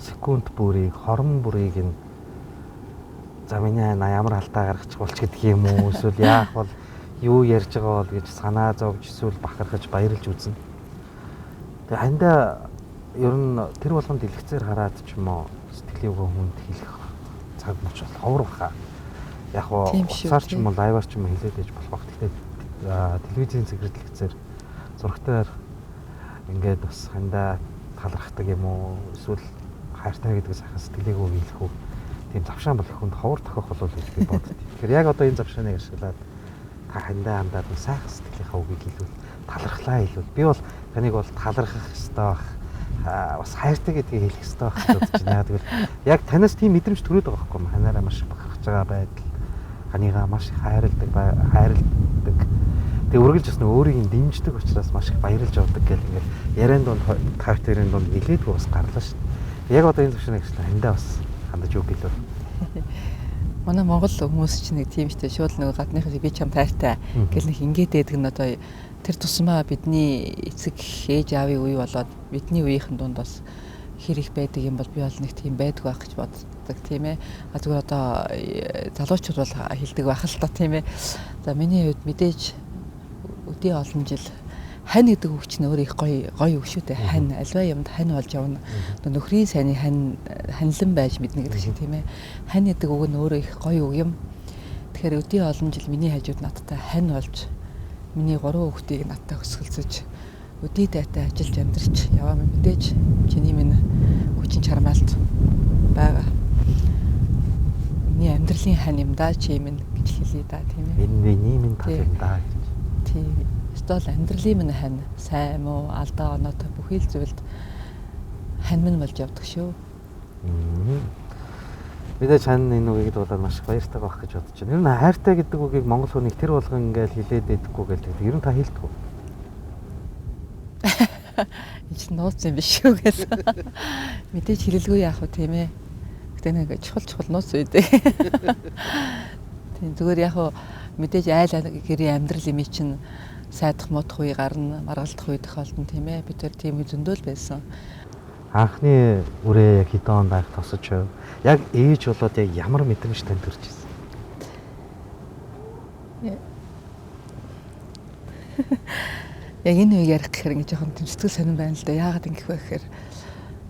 Секунд бүрийг, хорон бүрийг нь за миний ямар алдаа гаргачих болч гэдэг юм уу эсвэл яах бол юу ярьж байгаа бол гэж санаа зовж эсвэл бахархаж баярлж үзнэ. Тэгээ хандаа ер нь тэр болгонд дэлгэцээр хараад ч юм уу сэтгэлийн хүнд хэлэх цаг мөч бол ховор баха. Яг уу уцаар ч юм уу лайваар ч юм уу хэлээд ээж болох. Гэхдээ телевизийн зэрэглэлцээр зурагтаар ингээд бас хандаа талархдаг юм уу эсвэл хайртай гэдэг сайхан сэтгэлээгөө хэлэх үү тийм завшаан бол хүнд ховор тохиох болов гэж би боддог. Тэгэхээр яг одоо энэ завшааныг ашиглаад та хандаа хандаад сайхан сэтгэлийнхаа үгийг хэлвэл талархлаа хэлвэл би бол таныг бол талархах ёстой байх бас хайртай гэдгийг хэлэх ёстой байх гэж бодож байна. Тэгвэл яг танаас тийм мэдрэмж төрөөд байгаа байхгүй юм. Ханаараа маш бахархаж байгаа байдал ханийгаа маш их хайрладаг. Тэгээ үргэлж бас өөрийг нь дэмждэг учраас маш их баярлж явдаг гэл ингээд яриан донд тавтэрын донд нилээдгүй бас гарлаа шүү дээ. Яг одоо энэ зөвшөөрөл ажиллаа хандаа бас хандаж үг гэлөө. Манай Монгол хүмүүс чинь нэг тийм штэ шууд нэг гадныхаас би чам таартай гэл нэг ингээд дэдэг нь одоо тэр тусмаа бидний эцэг ээж аавын үе болоод бидний үеийнхэн дунд бас хэр их байдаг юм бол би бол нэг тийм байдгүй байх гэж боддог тийм ээ. Зүгээр одоо залуучууд бол хэлдэг байх л та тийм ээ. За миний хувьд мэдээж өдөө олон жил хань гэдэг үг чинь өөр их гоё үг шүү дээ. Хань альва юмд хань болж явна. Нөхрийн сайны ханилан байж мэднэ гэдэг шиг тийм ээ. Хань гэдэг үг нь өөр их гоё үг юм. Тэгэхээр өдөө олон жил миний хажууд надтай хань болж миний 3 хүүхдийг надтай өсгөлцөж өдөө дайтай ажиллаж амьдарч яваа мэдээж чиний минь хүчин чармаалт байгаа. Миний амьдралын хань юм да чи минь гэж хэлье да тийм ээ. Энэ миний минь тал юм да гэж. Тийм. Эсвэл амьдралын минь хань сайн муу алдаа оноотой бүхий л зүйлд хань минь болж явдаг шүү. Мэдээж хань энэ үгийг дуулаад маш баяртай байх гэж бодож байна. Ер нь хайртай гэдэг үгийг монгол хүнийг тэр болгон ингээл хэлээд байдаггүй гээл. Ер нь та хэлдэг үү? Энэ ч нууц юм биш шүү гэл. Мэдээж хэлэлгүй яах вэ тийм ээ. Гэтэ нэг чухал нууц үйдээ. Тийм зүгээр яг хөө мэдээж айл гэрийн амьдрал юм чинь сайдах муудах үе гарна, маргалдах үе тохиолдно тийм ээ. Бид тэр тийм зөндөл байсан. Анхны үрээ яг хэдэн онд байх тосож байв. Яг ээж болоод яг ямар мэдрэмж танд төрж ирсэн? Яг энэ үеийг ярих гэхээр ингэ жоохон сэтгэл сонирн байна л да. Яагаад ингэх вэ гэхээр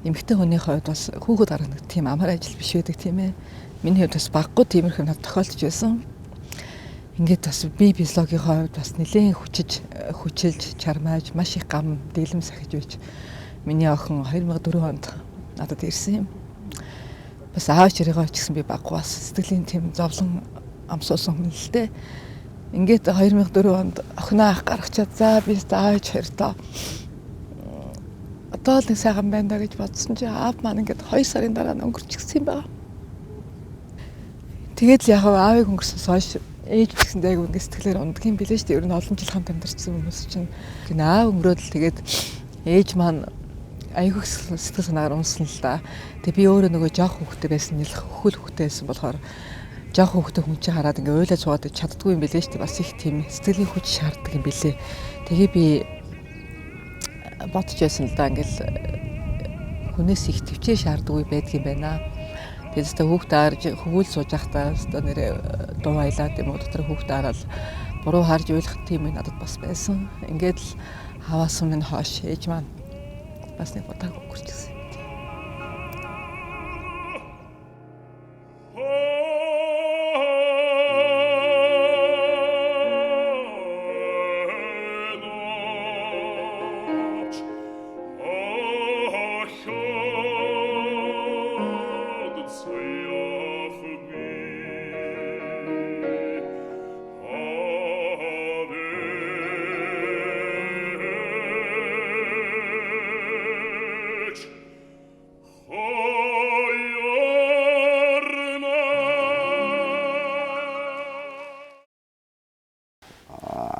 эмэгтэй хүний хувьд бас хүүхэд гаргах тийм амар ажил биш байдаг тийм ээ. Миний хувьд бас баггүй тиймэрхүү надад тохиолдож байсан. Ингээд бас би биологийн хувьд бас нэлээд хүчилж, чармааж, маш их гам дэглэм сахиж байж миний охин 2004 онд надад ирсэн юм. Бас аав чирээгаа ч гэсэн би баггүй бас сэтгэлийн тийм зовлон амсуусан хүн л дээ. Ингээд 2004 онд охиноо ах гаргачаад за би аав чиртаа одоо л нэг сайхан байна да гэж бодсон чи аав маань ингээд 2 сарын дараа өнгөрчихсэн юм байна. Тэгээд л яг аавыг өнгөрсөнс хойш ээж гэсэн яг үнэ сэтгэлээр ундгийн билээ шүү дээ. Ер нь олон жил хамт амьдарсан хүмүүс чинь гин аав өнгөрөөд л тэгээд ээж маань айгүй сэтгэл санаагаар унсан л да. Тэгээ би өөрөө нөгөө жоох хүүхдтэй байсан нэлэх хөл хүүхдтэй байсан болохоор жоох хүүхдтэй хүн чинь хараад ингээ уйлаж суугаад чаддгүй юм билээ шүү дээ. Бас их тийм сэтгэлийн хүч шаарддаг юм билээ. Тэгээ би бодож байсан л да ингээл хүнээс их төвчээ шаарддаг байдгийн байна. Тэгээд өстө хүүхдээ харж хөвгөл сууж байхдаа өстө нэрээ дуу аялаад юм уу дотор хүүхдээ хараад буруу харж уйлах тийм надад бас байсан. Ингээд л хаваасан минь хоош ээж маань бас нэг удааг өнгөрчихсөн.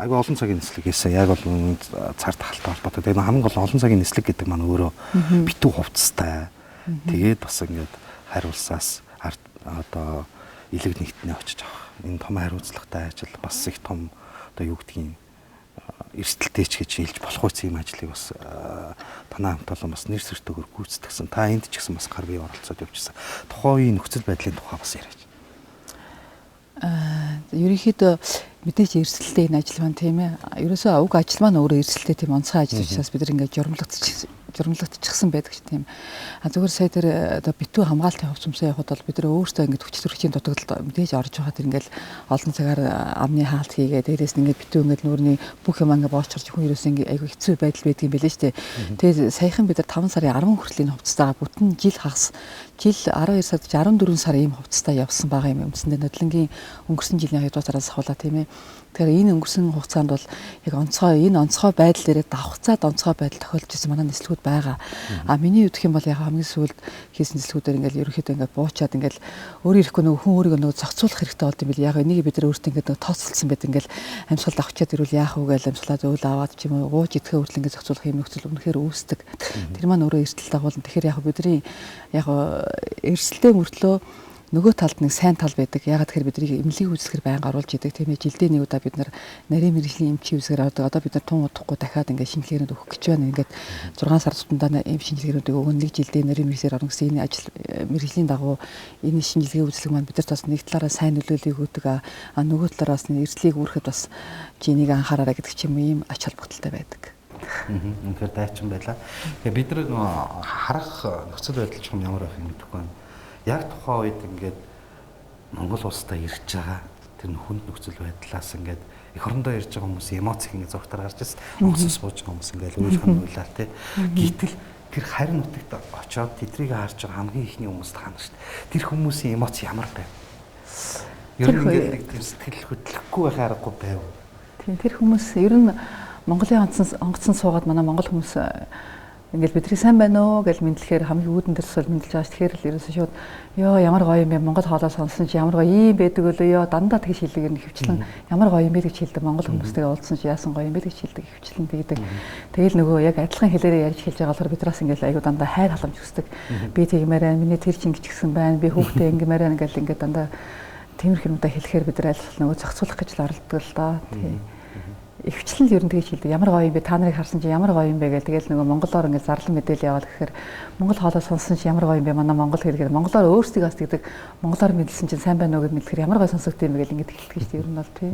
Айгүй олон цагийн нислэг хийсэн. Яг бол цар тахалтай холбоотой. Тэгээд хамгийн гол олон цагийн нислэг гэдэг маань өөрөө битүү хувцастай. Тэгээд бас ингээд хариулсаас одоо илэг нэгтнээ очиж авах. Энэ том хариуцлагатай ажил бас их том одоо юу гэдгийг эрсдэлтэй ч гэж хэлж болох үс юм ажлыг бас танай хамт олон бас нэр сэртэйгээр гүйцэтгсэн. Та энд ч гэсэн бас гар бие оролцоод явжсан. Тухайн үеийн нөхцөл байдлын тухай бас яриач. Ерөнхийдөө мэдээж эрсдэлтэй энэ ажил маань тийм ээ. Ерөөсөө уг ажил маань өөрөө эрсдэлтэй тийм онцгой ажил учраас бид нар ингээд журамлагдчихсан байдаг ч тийм. Зүгээр сая тэр одоо битүү хамгаалтын хувц юмсаа явахад бол бид нар өөрсдөө ингээд хүч төрөгчийн дутагдалд мэдээж орж байгаа тэр ингээд олон цагаар амны хаалт хийгээд дээрээс нь ингээд битүү ингээд нүүрний бүх юм ингээд боочорч хүн ерөөсөө ингээд айгүй хэцүү байдал байдаг юм билээ шүү дээ. Тэгээд саяхан бид нар 5 сарын 10 хүртлийн хувцастайгаа бүтэн жил хагас жил 12 сард 14 сар ийм хувцастай явсан байгаа юм. Үндсэндээ нодлонгийн өнгөрсөн жилийн 2 дугаар сараас ахуулаа тийм ээ. Тэгэхээр энэ өнгөрсөн хугацаанд бол яг энэ онцгой байдал дээр давхцаад онцгой байдал тохиолж ирсэн манай нислэгүүд байгаа. Миний үдх юм бол яг хамгийн сүүлд хийсэн нислэгүүдээр ингээл ерөнхийдөө ингээд буучаад ингээл өөрөө ирэхгүй нөгөө хүн өөрийгөө нөгөө зохицуулах хэрэгтэй болд юм бил. Яг энийг бид нар өөртөө ингээд нөгөө тооцолсон байт ингээл амьсгалд авчиад ирвэл яах вэ гэж амьсгалаа зөөл аваад ч юм уу гууж идэхээ хүртэл ингээд зохицуулах юм нөхцөл үнэхээр үүсдэг. Тэр маань өөрөө эрсдэл дагуулна. Тэгэхээр яг бидний яг эрсдэлтэй мөртлөө нөгөө талд нэг сайн тал байдаг. Ягаад тэгэхээр бидний эмнэлгийн үзэсгэр байнга оруулж идэг тийм ээ. Жилдээ нэг удаа бид нар нарийн мэргэжлийн эмчийн үзэсгэр авдаг. Одоо бид нар тун удахгүй дахиад ингээд шинжилгээнүүд өгөх гэж байна. Ингээд 6 сар тутамдаа эм шинжилгээнүүдийг өгөн нэг жилдээ нарийн мэргэжээр орно гэсэн энэ ажил мэргэжлийн дагуу энэ шинжилгээ үзэсгэлэг маань бидэрт бас нэг талаараа сайн нөлөөллийг өгдөг. Нөгөө талаараа бас эрсдлийг үүрэхэд бас энийг анхаараарай гэдэг ч юм ийм ач холбогдолтой байдаг. Үнэхээр дайчин байлаа. Тэгээ бид нар нөгөө харах нөхцөл байдал ч юм ямар байх юм мэдэхгүй байна. Яг тухайн үед ингээд Монгол улстай ирж байгаа тэр хүнд нөхцөл байдлаас ингээд эх орондоо ирж байгаа хүмүүсийн эмоц их ингээд зургатаар гарч ирсэн. Монгосоос бууж байгаа хүмүүс ингээд өөрийнхөө уйлал тий. Гэтэл тэр харин нутагт очоод тэдрийг харж байгаа хамгийн ихний хүмүүс таана шүү дээ. Тэр хүмүүсийн эмоц ямар байв? Ер нь ингээд нэг тийм сэтгэл хөдлөхгүй байх аргагүй байв. Тийм тэр хүмүүс ер нь Монголын онгоцсон суугаад манай монгол хүмүүс ингээл бидний сайн байна уу гэж мэдлэхээр хамгийн үүдэн дэрсэл мэдлж байгаа. Тэгэхээр л ерөөсөө шууд ёо ямар гоё юм бэ Монгол хоолой сонсон чи ямар гоё юм байдаг өлөө ёо дандаа тэгж хэлдэг юм хөвчлэн ямар гоё юм бэ гэж хэлдэг. Монгол хүмүүстэйгээ уулзсан чи яасан гоё юм бэ гэж хэлдэг хөвчлэн тэгдэг. Тэгэл нөгөө яг адилхан хэлээрээ ярьж хэлж байгаа болохоор бидраас ингээл айгу дандаа хайр халамж хүсдэг. Би тэгмээр байна. Миний тэр чинь гिचгсэн байна. Би хүүхдээ ингэмээр байна гэл ингээд дандаа тиймэрхүү юмудаа хэлэхээр бид нар аль нөгөө зохицуулах гэж л оролддог л доо. Тий. Ихвчлэн л ер нь тэгж хэлдэг. Ямар гоё юм бэ? Та нарыг харсан чи ямар гоё юм бэ гэл тэгэл нөгөө монголоор ингээд зарлан мэдээлэл яваал гэхээр монгол хоолой сонсон чи ямар гоё юм бэ? Манай монгол хэлгээр монголоор өөрсдөө бас тэгдэг. Монголоор мэдэлсэн чинь сайн байна уу гэд мэдхээр ямар гоё сонсогд юм бэ гэл ингээд хэлдэг шүү дээ. Ер нь бол тий.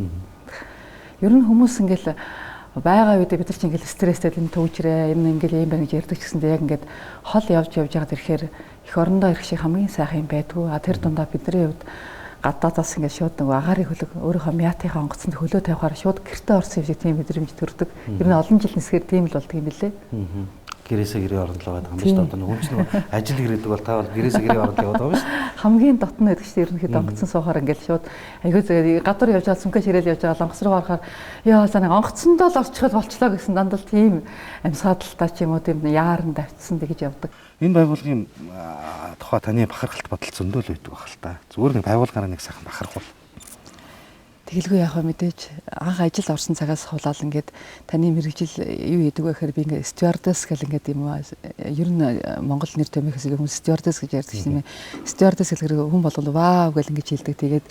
Ер нь хүмүүс ингээл байгаа үедээ бид нар чи ингээл стресстэй энэ төвчрээ энэ ингээл юм байна гэж ярьдаг ч гэсэндээ яг ингээд хол явж байгаад ирэхээр эх орондоо ирэх шиг хамгийн сайхан юм байдгүй. Тэр дундаа бидний хувьд гадаадаас ингээд шууд нэг агарын хөлөг өөрийнхөө мятынхаа онгоцонд хөлөө тавихаар шууд гэртээ орсон юм шиг тийм мэдрэмж төрдөг. Ер нь олон жил нэсгээр тийм л болдго юм билээ. Гэрээсээ гэрээ орлоо байгаа юм биш үү? Одоо нөгөө ч нөгөө ажил гэрээдэг бол та бол гэрээсээ гэрээ орлоо яваад байгаа биш үү? Хамгийн дотн байдаг шүү дээ. Ерөнхийдөө онгоцон суухаар ингээд шууд айгүй зэрэг гадуур явж байгаа сүнкэ ширээл явж байгаа онгоц руу гарахаар яа за нэг онгоцондоо л орчиход болчлоо гэсэн дандаа тийм амьсгалтай ч юм уу тийм яаран давтсан тэгж явдаг. Энэ байгууллагын тухай таны бахархалт бодол зөндөл байдаг баг л та. Зүгээр нэг байгууллагаараа нэг сайхан бахархвал. Тэгэлгүй яах вэ мэдээж анх ажил орсон цагаас хулаал ингээд таны мэрэгжил юу хийдэг вэ гэхээр би ингээд стюардесс гэл ингээд юм аа ер нь Монгол нэр томьёоос илүү хүмүүс стюардесс гэж ярьдаг юм ээ. Стюардесс гэхээр хүн болгол вау гэл ингээд хэлдэг. Тэгээд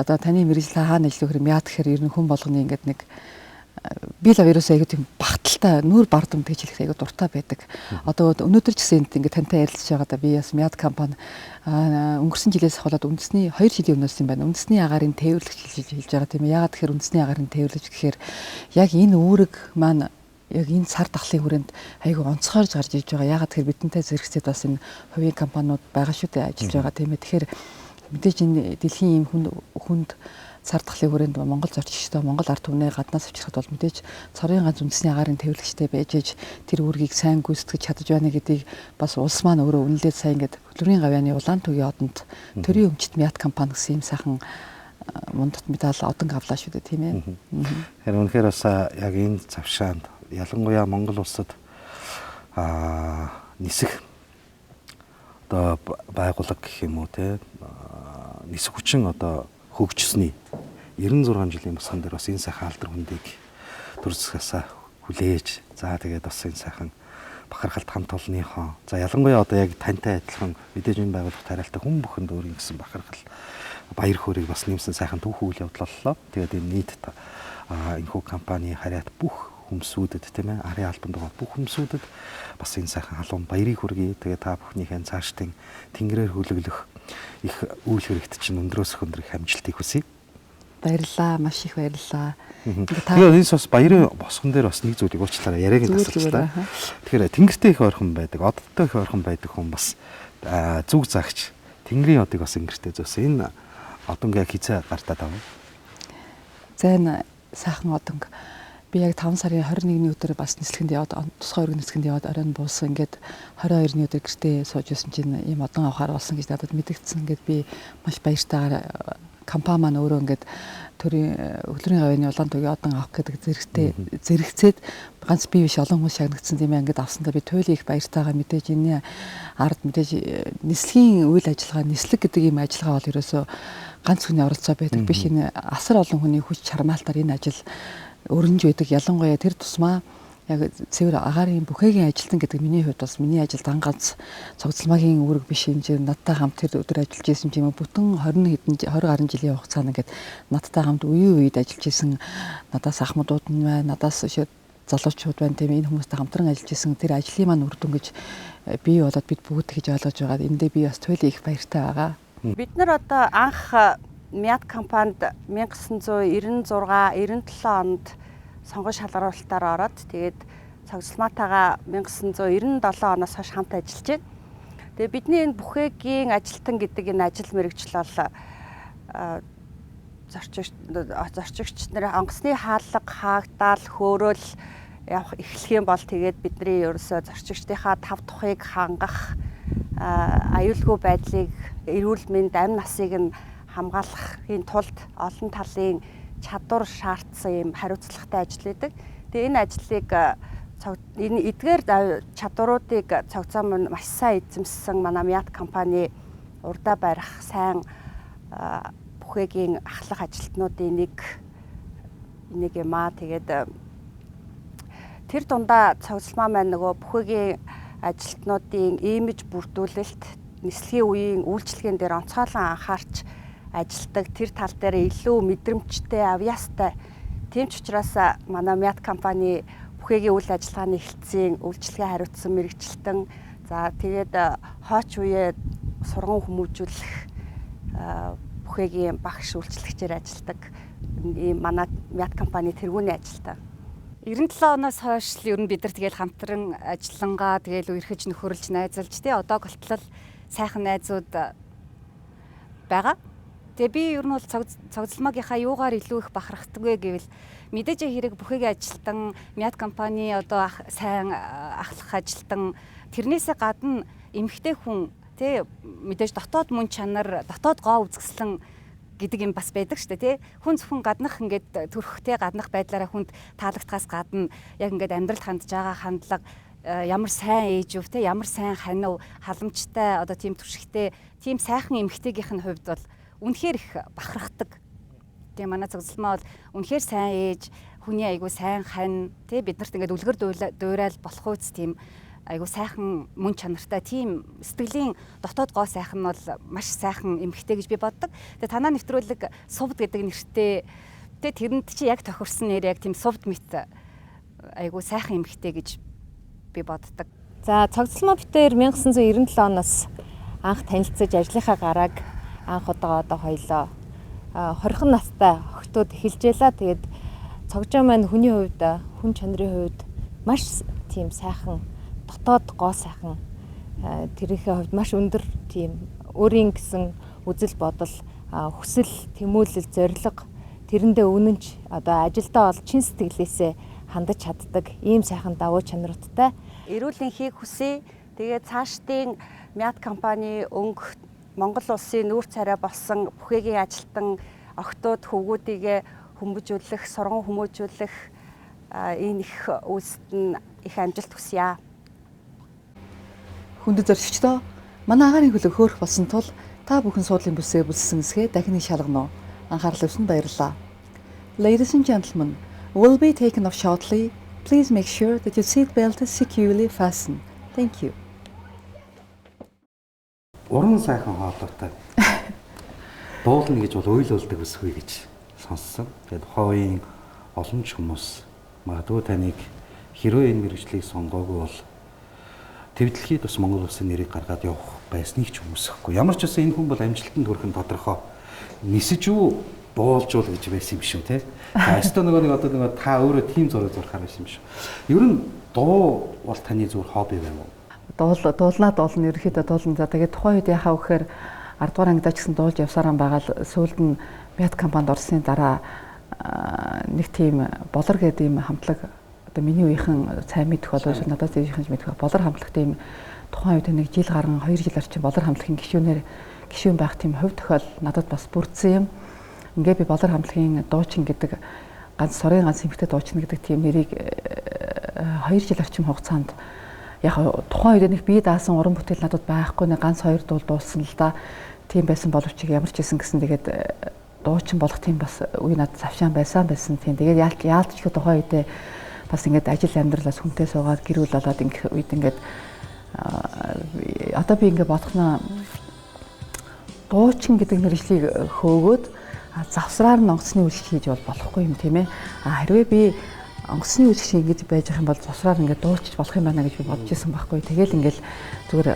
одоо таны мэрэгжил хаана ажиллах гэхээр мяд гэхээр ер нь хүн болгоны ингээд нэг би л вирусаа аягүй тийм багталтай нүүр бардам гэж хэлэх аягүй дуртай байдаг. Одоо өнөөдөр ч гэсэн энд ингээд тантай ярилцж байгаадаа би бас мяд компани өнгөрсөн жилээс хаваад үндэсний 2 жилийн өмнөөс юм байна. Үндэсний агарын тээвэрлэгч хэлж байгаа тийм ээ. Яагаад тэгэхээр үндэсний агарын тээвэрлэгч гэхээр яг энэ үүрэг маань яг энэ сар дахлын хүрээнд айгүй онцгойж гарч иж байгаа. Ягаад тэгэхээр бидэнтэй зэрэгцээд бас энэ хувийн компаниуд байгаа шүү дээ ажиллаж байгаа тийм ээ. Тэгэхээр мэдээж энэ дэлхийн ийм хүнд сар дахлын хүрээнд Монгол зорчигчтой Монгол ард түмнээ гаднаас авчирхад бол мэдээж цорын ганц үндэсний агаарын төвлөгчтэй байж ээж тэр үүргийг сайн гүйцэтгэж чадж байна гэдгийг бас улс маань өөрөө үнэлээд сайн ингээд хөдөлмөрийн гавьяаны Улаантүгийн одонд төрийн өмчт Мят компани гэсэн ийм сайхан мундат медаль одон авлаа шүү дээ тийм ээ. Тэгэхээр үнэхээр бас яг энэ завшаанд ялангуяа Монгол улсад нисэх одоо байгууллага гэх юм уу те нисэх хүчин одоо хөгжсөний 96 жилийн босгон дээр бас энэ сайхан алдар хүндийг төр засгасаа хүлээж за тэгээд бас энэ сайхан бахархалт хамт олонныхоо за ялангуяа одоо яг тантай адилхан мэдээж энэ байгууллагт хараалтай хүн бүхэнд өөрийн гэсэн бахархал баяр хөөргийг бас нэмсэн сайхан түүхэн үйл явдал боллоо. Тэгээд энэ нийт энэхүү компани харьяат бүх хүмсүүдэд тийм ээ арын албанд байгаа бүх хүмсүүдэд бас энэ сайхан халуун баярыг хүргэе. Тэгээд та бүхнийхээ цаашдын тэнгэрээр хүлэглэх их үйл хэрэгт чинь өндрөөс өндөр их амжилтыг хүсье. Баярлалаа, маш их баярлалаа. Тэгээд энэ бас баярын босгон дээр бас нэг зүйлийг уучлаарай яриаг нь тасалчлаа. Тэгэхээр тэнгэртэй их ойрхон байдаг, оддтой их ойрхон байдаг хүн бас зүг заагч тэнгэрийн одыг бас ингэртэй зөөсөн. Энэ одонг яг хизээ гартаа даваа. За энэ сайхан одонг би яг 5 сарын 21-ний өдөр бас нислэгэнд яваад тусгай өргөн нислэгэнд яваад оройн буусан. Ингээд 22-ны өдөр гэртээ сууж байсан чинь ийм одон авахаар болсон гэж надад мэдэгдсэн. Ингээд би маш баяртайгаар компани маань өөрөө ингээд төрийн хөдөлмөрийн гавьяаны Улаантүгийн одон авах гэдэг зэрэгцээд ганц би биш олон хүмүүс шагнагдсан тийм ээ. Ингээд авсандаа би туйлын их баяртайгаа мэдээж энэ ард мэдээж нислэгийн үйл ажиллагаа нислэг гэдэг ийм ажиллагаа бол ерөөсөө ганц хүний оролцоо байдаг биш. Энэ асар олон хүний хүч чармаалтаар энэ ажил өрнөж байдаг. Ялангуяа тэр тусмаа яг цэвэр агаарын бүхэгийн ажилтан гэдэг миний хувьд бас миний ажил дан ганц цогцлмагийн үүрэг биш юм жий надтай хамт тэр өдөр ажиллаж исэн юм бүтэн 20 гаруй жилийн хугацаанд ингээд надтай хамт үеийн үед ажиллаж исэн надаас ахмадууд нь байна, надаас залуучууд байна тийм энэ хүмүүстэй хамтран ажиллаж исэн тэр ажлын маань үр дүн гэж бий болоод бид бүгд гэж ойлгож байгаа. Эндээ би бас туйлын их баяртай байгаа. Бид нар одоо анх Мят компанид 1996 97 онд сонгон шалгаруулалтаар ороод тэгээд цогцлмаатайгаа 1997 оноос хойш хамт ажиллаж байна. Тэгээд бидний энэ бүхэгийн ажилтан гэдэг энэ ажил мэргэжил бол зорчигч нарын онгоцны хаалга, хаагдаал, хөөрөөл явах эхлэх юм бол тэгээд бидний ерөөсөө зорчигчдынхаа тав тухыг хангах, аюулгүй байдлыг, эрүүл мэнд, амь насыг нь хамгаалахын тулд олон талын чадвар шаардсан юм хариуцлагатай ажил байдаг. Тэгээ энэ ажлыг энэ эдгээр чадваруудыг цогцом маш сайн эзэмссэн манай Мят компани урдаа барих сайн бүхэгийн ахлах ажилтнуудын нэг юм аа. Тэгээд тэр дундаа цогцлмаа маань нөгөө бүхэгийн ажилтнуудын имиж бүрдүүлэлт, нислэгийн үеийн үйлчлэгэн дээр онцгойлон анхаарч ажилтдаг тэр тал дээр илүү мэдрэмжтэй, авьяастай. Тийм ч учраас манай Мят компани бүхэгийн үйл ажиллагааны хэлтсийн үйлчлэгээ хариуцсан мэрэгчлэн за тэгээд хойч үеэ сурган хүмүүжүүлэх бүхэгийн багш үйлчлэгчээр ажилтдаг ийм манай Мят компани тэргүүний ажилтаа. 97 оноос хойш л ер нь бид нар тэгэл хамтран ажиллангаа тэгэл үерхэж нөхөрлж найзалж тий одоо голтлол сайхан найзууд байгаа. Тэгээ би ер нь бол цогцлмагийнхаа юугаар илүү их бахархдаг вэ гэвэл мэдээж хэрэг бүхэгийн ажилтан Мят компани одоо сайн ахлах ажилтан тэрнээсээ гадна эмэгтэй хүн тий мэдээж дотоод мөн чанар дотоод гоо үзэсгэлэн гэдэг юм бас байдаг шүү дээ тий хүн зөвхөн гаднах ингээд төрхтэй гаднах байдлаараа хүнд таалагдахаас гадна яг ингээд амьдралд хандж байгаа хандлага ямар сайн ээж өв тий ямар сайн ханив халамжтай одоо тийм туршигтэй тийм сайхан эмэгтэйгийнх нь хувьд бол үнэхээр их бахархдаг. Тэгээ манай цогцлмаа бол үнэхээр сайн ээж, хүний айгуу сайн хань, тий биднэрт ингээд үлгэр дуурайл болох үз тийм айгуу сайхан мөн чанартай тийм сэтгэлийн дотоод гоо сайхан нь бол маш сайхан эмэгтэй гэж би боддог. Тэгээ танаа нэвтрүүлэг сувд гэдэг нэртэй тий тэрэнд чи яг тохирсон нэр яг тийм сувд мэт айгуу сайхан эмэгтэй гэж би боддог. За цогцлмаа битээр 1997 оноос анх танилцаж ажлынхаа гарааг анх удаа одоо хоёлоо 20 настай охтууд эхэлжээлаа. Тэгээд цогжоо маань хүний хувьд хүн чанарын хувьд маш тийм сайхан дотоод гоо сайхан тэрийнхээ хувьд маш өндөр тийм өөрийн гэсэн үзэл бодол хүсэл тэмүүлэл зориг тэрэндээ үнэнч одоо ажилдаа бол чин сэтгэлээсээ хандаж чаддаг ийм сайхан давуу чанаруудтай. Эрүүл энхийг хүсье. Тэгээд цаашдын Мят компани өнгө Монгол улсын нүүр царай болсон бүхэгийн ажилтан охтууд хөвгүүдийг хүмүүжүүлэх, сурган хүмүүжүүлэх энэ их үйлсэд нь их амжилт хүсье. Хүндэт зорчигчдоо манай агаарын хөлөг хөөрөх болсон тул та бүхэн суудлын бүсээ бүссэн эсгээ дахин шалгано. Анхаарал өгсөнд баярлалаа. Ladies and gentlemen, will be taken off shortly. Please make sure that your seat belt is securely fastened. Thank you. Уран сайхан хоолойтой. Дуулна гэж бол уйлуулдаг өсвэй гэж сонссон. Тэгээд тухайн үеийн олон ч хүмүүс магадгүй таныг хэрвээ энэ мэргэжлийг сонгоогүй бол төвдлөхийд бас Монгол улсын нэрийг гаргаад явах байсныг ч хүсэхгүй. Ямар ч үсэн энэ хүн бол амжилтанд хүрэх нь тодорхой. Нисэж юу дуулжуул гэж байсан юм шүү те. Өөртөө нөгөө та өөрөө тийм зураг зурхаар байсан юм шүү. Ер нь дуу бол таны зүгээр хобби байв уу? Дуулна ерөөхдөө дуулна. За тэгээд тухайн үед яхаа вэхээр 10 дугаар ангидаа ч гэсэн дуулж явсараа байгаа л сүүлд нь Мят компанид орсны дараа нэг тийм болор гэдэг юм хамтлаг одоо миний үеийнхэн сайн мэдэх болов уу надад зөвхөн мэдэх болор хамтлаг тийм тухайн үед нэг жил гарan 2 жил орчим болор хамтлагийн гишүүн байх тийм хувь тохиол надад бас бүрдсэн юм. Ингээ би болор хамтлагийн дуучин гэдэг ганц эмэгтэй дуучин гэдэг тийм нэрийг 2 жил орчим хугацаанд яг тухайн үед нэг бие даасан уран бүтээл надад байхгүй нэг ганц 2 дуул дуулсан л да. Тийм байсан боловч ямар ч гэсэн тэгээд дуучин болох тийм бас үе надад завшаан байсан. Тийм тэгээд яалтч тухайн үедээ бас ингээд ажил амьдралаас хүнтэй суугаад гэр бүл болоод ингээд үед ингээд одоо би ингээд бодохноо дуучин гэдэг мэргэжлийг хөөгөөд завсраар нь онгоцны үйлчлэг хийж болохгүй юм тийм ээ. Хэрвээ би онгоцны үйлчлэг ингэж байж байгаа юм бол завсраар ингээд дуучиж болох юм байна гэж би бодож исэн байхгүй. Тэгэл ингээд зүгээр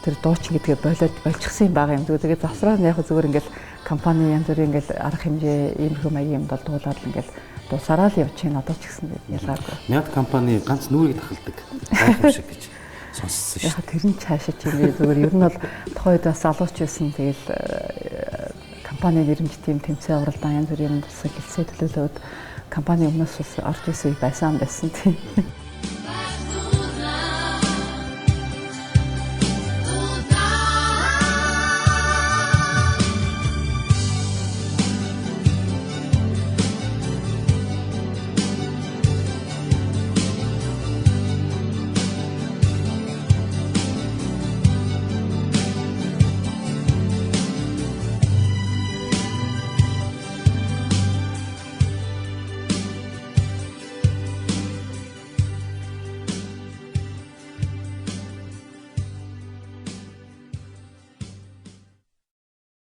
тэр дуучин гэдгээ болчихсон юм байгаа юм. Тэгээд завсраар нь яг зүгээр ингээд компани янз бүрийн ингээд арга хэмжээ иймэрхүү маягийн юмд дуулаад ингээд дуусараа л явж байна одоо ч гэсэн ялгаагүй. Мят компани ганц нүрийг тахалдаг байх юм шиг гэж сонссон шүү. Яг тэр нь цаашаа чинь зүгээр ер нь бол тухайд бас залууч байсан. Тэгэл компани нэрмж тийм тэмцээн уралдаан янз бүрийн юм тусах хэлцээ төлөөлөөд компани өмнөөс бас орж ирсэн байсан тийм.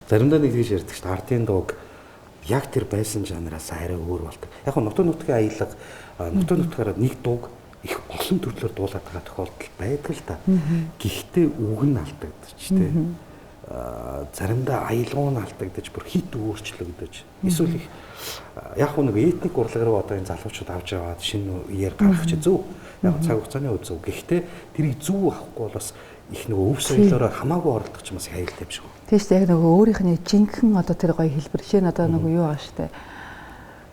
Заримдаа нэг тийш ярьдаг шүү дээ. Ардын дууг яг тэр байсан жанраас арай өөр болдог. Яг нь нутаг нутгийн аялга, нутаг нутгаараа нэг дууг их олон төрлөөр дуулаад байгаа тохиолдол байдаг л да. Гэхдээ үг нь алдагдаж тий. Заримдаа аялгуу нь алдагдаж бүр хит өөрчлөгдөж. Эсвэл их яг нэг этник урлаг руу одоо энэ залуучууд авч яваад шинэ үеэр гаргах чи зөв. Яг цаг хугацааны үед зөв. Гэхдээ тэрийг зөв авахгүй бол бас их нөгөө өв соёлоороо хамаагүй оролдох ч бас аюултай юм шиг. Тийш яг нөгөө өөрийнхний жинхэнэ одоо тэр гоё хэлбэр жишээ нь одоо нөгөө юу байгаа штэ.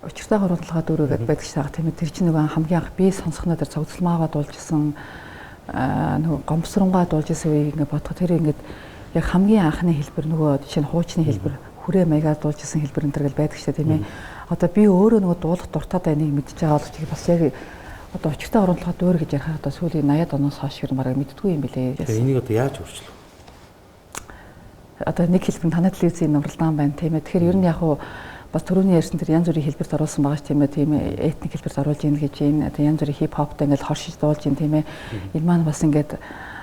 Учиртай хуралдлагаа дөрөв гэдэг байдаг шээ тийм ээ. Тэр чинь нөгөө хамгийн анх би сонсохноо тэр цогцлмаагаа дуулжсэн нөгөө гомсронгаа дуулжсэн үеийг ингээд бодоход тэр ингээд яг хамгийн анхны хэлбэр нөгөө жишээ нь хуучны хэлбэр хүрээ маягаар дуулжсэн хэлбэр энэ төр гэл байдаг шээ тийм ээ. Одоо би өөрөө нөгөө дуулах дуртай байныг мэдж байгаа бол чи бас яг одоо очигтой оруулахад өөр гэж ярих одоо сүүлийн 80-аад оноос хойш ер нь бараг мэддэггүй юм билээ. Тэгээ энийг одоо яаж өөрчлөв? Одоо нэг хэлбэр танай телевизийн уралдаан байна тийм ээ. Тэгэхээр ер нь яг уу бас түрүүний ярьсан тэр янз бүрийн хэлбэрт оруулсан байгаа ч тийм ээ этник хэлбэрт оруулж ийн гэж энэ одоо янз бүрийн хип хоптой ингээл хоршиж дуулж ийн тийм ээ. Энэ маань бас ингээд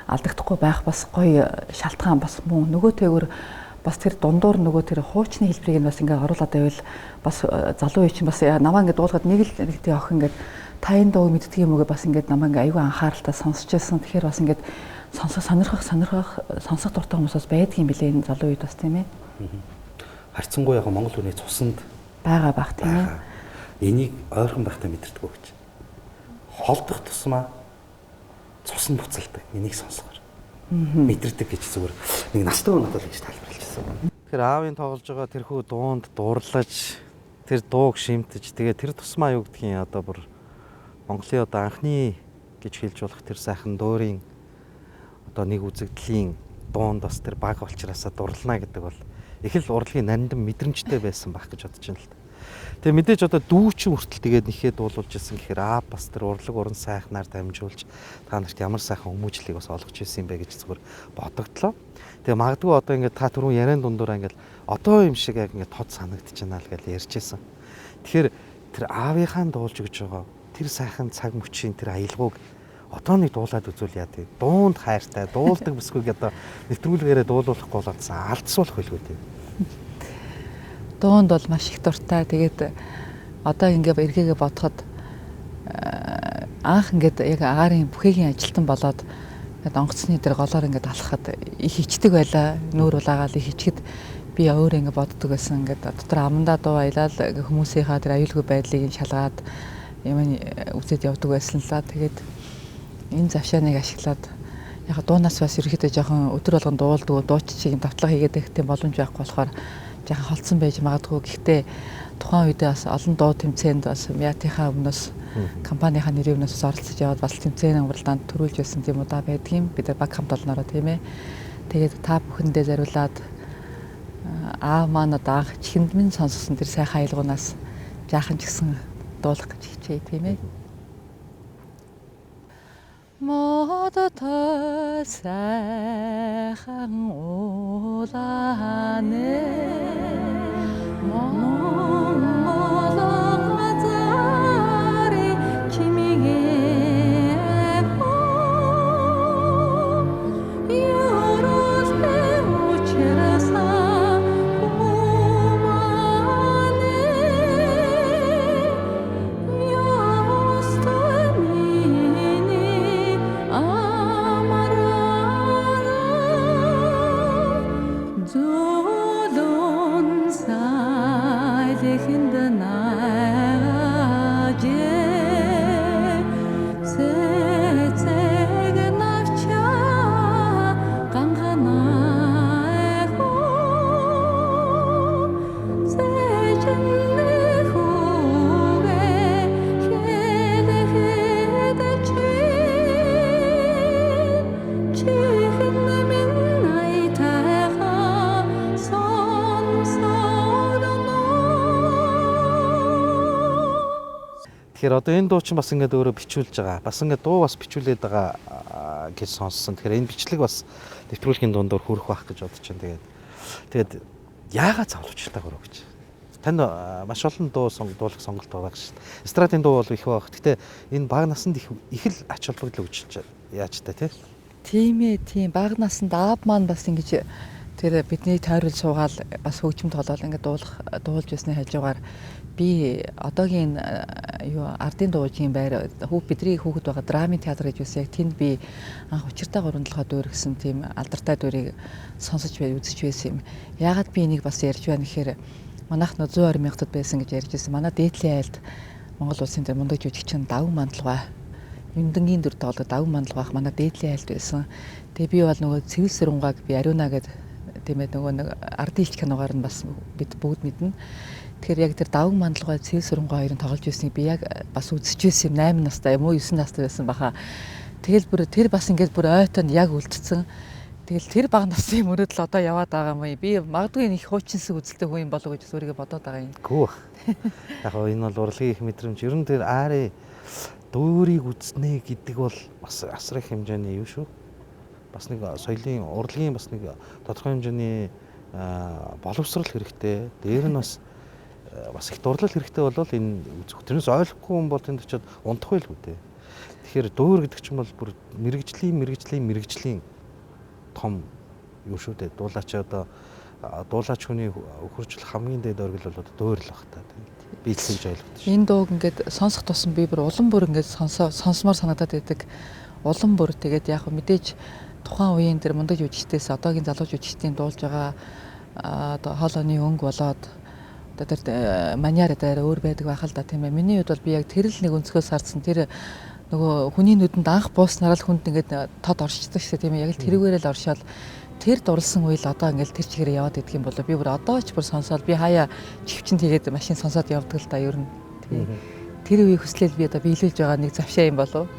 алдагдахгүй байх бас гоё шалтгаан бас мөн нөгөөтэйгөр бас тэр дундуур нөгөө тэр хуучны хэлбэрийг нь бас ингээд оруулаад байвал бас залуу үе чинь бас намаа ингээд дуулахад нэг л нэгтэй охин ингээд тайн дуу мэддэг юм уу бас ингээд намаа ингээд аюу анхааралтай сонсч байсан. Тэгэхээр бас ингээд сонирхох сонсох дуртай хүмүүсээс байдаг юм билээ энэ залуу үед бас тийм ээ. Харцсангуй яг Монгол хүний цуснд байгаа бах тийм ээ. Энийг ойрхон байхдаа мэдэрдэг үү гэж. холдох тусмаа цус нь буцалдаг. Энийг сонсохоор мэдэрдэг гэж зүгээр нэг настай хүн надад гэж тайлбарлажсэн. Тэгэхээр аавын тоглож байгаа тэрхүү дуунд дурлаж тэр дууг шимтэж тэгээ тэр тусмаа юу гэдгийг одоо бүр Монголын одоо анхны гэж хэлж болох тэр сайхан дуурийн одоо нэг үзэгдлийн дуунд бас тэр баг олчраасаа дурлана гэдэг бол их л урлагийн нандин мэдрэмжтэй байсан байх гэж бодож байна л да. Тэгээ мэдээж одоо дүүчин хүртэл тэгээд нэхэд дуулуулж ирсэн гэхээр бас тэр урлаг уран сайхнаар дамжуулж та нарт ямар сайхан хүмүүжлийг бас олгож ирсэн юм бэ гэж зүгээр бодогдлоо. Тэгээ магадгүй одоо ингээд та түрүүн яриан дундуур ингээд одоо юм шиг яг ингээд тод санагдчихна л гэж ярьжсэн. Тэгэхээр тэр аавынхаа дуулж өгч байгаа тэр сайхан цаг мөчийн тэр аялгауг одоо нэг дуулаад үзүүл яа тий. Дуунд хайртай, дуулдаг бүсгүйг одоо нэвтрүүлгээрээ дуулуулахгүй болоодсан алдсуулах байлгүй тий. Дуунд бол маш их дуртай. Тэгээд одоо ингээд эргээгээ бодоход анх ингээд яг агаарын бүхэгийн ажилтан болоод ингээд онгоцны дээр голоор ингээд алхахад их хичдэг байлаа. Нүүр улаагаал их хичгэд би өөрөө ингээд боддог байсан. Ингээд дотор амандаа дуу аялал хүмүүсийнхаа тэр аюулгүй байдлыг шалгаад юм үзээд явдаг байсан л да. Тэгээд энэ завшааныг ашиглаад яг дуунаас бас ерөөхдөө жоохон өдөр болгон дуулдаг, дууччийг давтлага хийгээд ихтэй боломж байхгүй болохоор жоохон холцсон байж магадгүй. Гэхдээ тухайн үедээ бас олон дуу тэмцээнд бас Мятийнхаа өмнөөс компанийнхаа нэрийн өмнөөс оролцож яваад бас тэмцээний уралдаанд төрүүлж байсан юм удаа байдгийн. Бид баг хамт олноороо тийм ээ. Тэгээд та бүхэндээ зориулаад аав маань одоо анх чихэнд минь сонссон тэр сайхан аялгуунаас жаахан ч гэсэн дуулах гэж хичээе тийм ээ. 모두 더 сайхан улааны монголозари чимигээ юурусэ учраса умане ёстамини Zulun saylehin de naje Setseg navcha kanghana eho Sejenne huge hede hede Chihinne minnai taha Тэгэхээр одоо энэ дуу чинь бас ингээд өөрөө бичүүлж байгаа. Бас ингээд дуу бас бичүүлээд байгаа гэж сонссон. Тэгэхээр энэ бичлэг бас нэвтрүүлгийн дундуур хүрэх байх гэж бодож байна. Тэгээд яагаад залуучтай гөрөө гэж. Танд маш олон дуу дуулах сонголт байгаа шүү дээ. Эстрадын дуу бол их байх. Гэхдээ энэ бага наснд их л ач холбогдол өгч яаж та тий? Тийм ээ, тийм. Бага наснд аав маань бас ингэж тэр бидний тойрол суугаал бас хөгжим тоглоал ингээд дуулж байсны хажуугаар би одоогийн ардын дуугийн байр бидний хүүхэд байгаа драмын театр гэж байсан. Яг тэнд би анх учиртай 3-7 дуур гэсэн тийм алдартай дуурийг сонсож үзэж байсан юм. Яагаад би энийг бас ярьж байна гэхээр манайх 120 мянгад байсан гэж ярьж байсан. Манай дээдлийн айлд Монгол улсын дээр мундаг жүжигчин Давуу Мандалгай Юндангийн дүр тоглоод Давуу Мандалгайх манай дээдлийн айлд байсан. Тэгээ би бол нөгөө Цэвэл Сүрэнгааг би Ариуна гэдэг тийм ээ нөгөө нэг ардын илч киногаар нь бас бид бүгд мэднэ. Тэгэхээр яг тэр Давуу Мандалгай Цэвэл Сүрэнгаа хоёрын тоглож байсныг би яг бас үзэж байсан юм. 8 настай юм уу 9 настай байсан баха. Тэгэл бүр тэр бас ингээд бүр ойтонд яг үлдсэн. Тэгэл тэр бага насны мөрөдөл одоо яваад байгаа юм. Би магадгүй нэг хуучинсэг үзэлтэй хүн юм болов гэж өөрийгөө бодоод байгаа юм. Гүү. Яг энэ бол урлагийн их мэдрэмж. Ер нь тэр аари дуурийг үзнэ гэдэг бол бас асар их хэмжээний юу шүү. Бас нэг соёлын урлагийн бас нэг тодорхой хэмжээний боловсрол хэрэгтэй. Дээр нь бас их дурлал хэрэгтэй болол энэ тэрнээс ойлгохгүй хүн бол тэнд очиод унтах байлгүй дээ. Тэгэхээр дуур гэдэг чинь бол бүр мэрэгжлийн том юу шүү дээ. Дуулаач одоо дуулаач хүний хөржил хамгийн дээд оргил бол одоо дуур л баг та. Би хэлж ойлгох. Энэ дууг ингээд сонсох тусам би бүр улам бүр ингээд сонсомоор санагдаад байдаг. Улам бүр тэгээд яг мэдээж тухайн үеийн тэр мундаг жүжигчдээс одоогийн залуу жүжигчдийн дуулж байгаа одоо хоолойны өнгө болоод одоо тэр маниар дээр өөр байдаг байх л да тийм ээ. Миний хувьд бол би яг тэр л нэг өнцгөөс харсан тэр нөгөө хүний нүдэнд анх бууснараа л хүнд ингээд тод оршдог шээ тийм ээ. Яг л тэрүүгээр л оршоод тэр дурлсан үйл одоо ингээд тэр чигээрээ яваад идэх юм бол би бүр одоо ч бүр сонсоод би хаяа чивчэнд хийгээд машин сонсоод явдаг л да ер нь. Тийм. Тэр үеийг хүслэл би одоо биелүүлж байгаа нэг завшаа юм болов.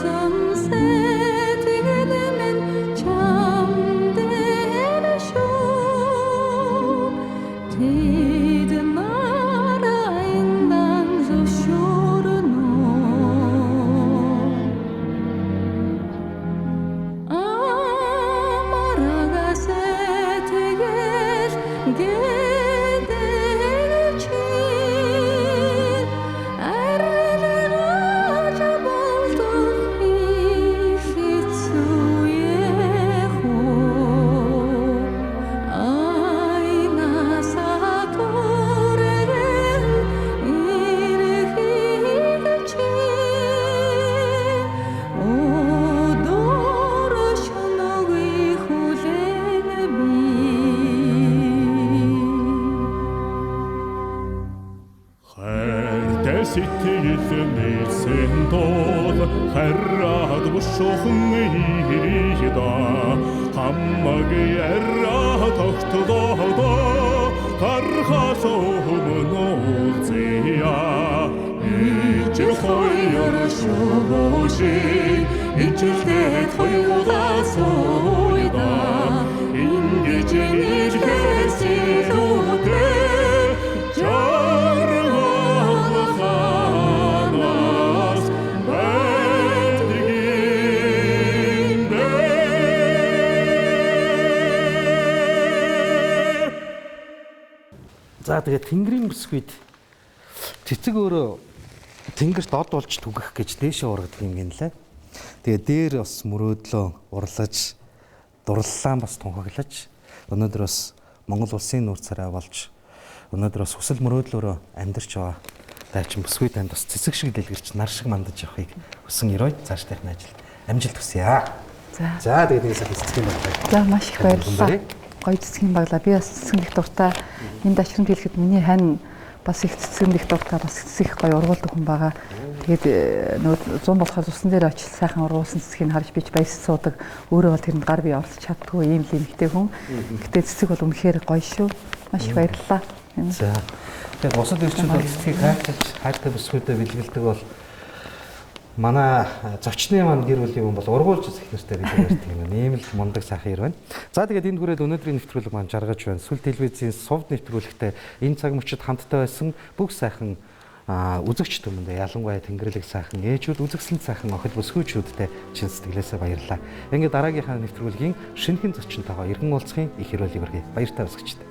Sun set, сэтгэл нээсэн тул хараад бушуухан ийда хамаг яраа тогтлоо гарахаас өмнө уулзъя ичил хоёр шуушиг ичилтэй хоёулаас уйда ингэж нэрхээс илүүтэй жаргалаханаас байдгиймдэ. За тэгээд тэнгэрийн бүсгүйд цэцэг өөрөө тэнгэрт дод болж түгэх гэж дээшээ ургадаг юм гинлээ. Тэгээд дээр бас мөрөөдлөө урлаж, дурлалаа бас тунхаглаж, өнөөдөр бас Монгол улсын нуур царай болж, өнөөдөр бас хүсэл мөрөөдлөөрөө амьдарч байгаа дайчин бүсгүй танд бас цэцэг шиг дэлгэрч нар шиг мандаж явахыг хүсэн ерөөд цааш тарих ажил амжилт хүсье. За тэгээд нэг сайхан цэцгийн баглаа. За маш их баярлалаа. Гоё цэцгийн баглаа. Би бас цэцгийн их дуртай. Энд ашигт хэлэхэд миний хань бас их цэцгийн их дуртай, бас цэцэг их гоё ургуулдаг хүн байгаа. Тэгээд нөгөө 100 болохоос усан дээр очиж сайхан ургуулсан цэцгийг харж бич баяс суудаг. Өөрөө бол тэрэнд гар бие оролцож чаддгүй ийм л эмэгтэй хүн. Гэтэ цэцэг бол үнэхээр гоё шүү. Маш их баярлалаа. За. Тэгээд бусад ирчүүд бол цэцгийг хайртай бүсгүйдээ бэлгэлдэг бол манай зочны маань гэр бүлийн хүн бол ургуулж их нэртэй билгэрдэг юм. Ийм л мундаг сайхан ир байна. За тэгээд энд хүрээд өнөөдрийн нэвтрүүлэг маань жаргаж байна. Сүл телевизийн сувд нэвтрүүлэгтээ энэ цаг мөчид хамтдаа байсан бүх сайхан үзэгч түмэндээ ялангуяа Тэнгэрлэг сайхан ээжүүд, үзэгсэлэн сайхан охид бүсгүйчүүдтэй чин сэтгэлээсээ баярлалаа. Ингээд дараагийнхаа нэвтрүүлгийн шинэхэн зочинтойгоо иргэн уулзахын их хэрүүл өргөе. Баяртай үзэгчдээ.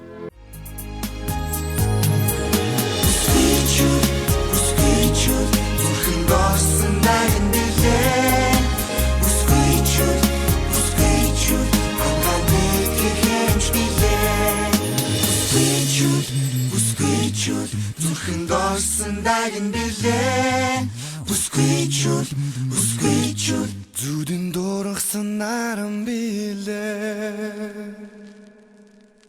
Зүрхэнд орсон дагн билээ бүсгүйчүүд зүудэн дуургасан наран билээ.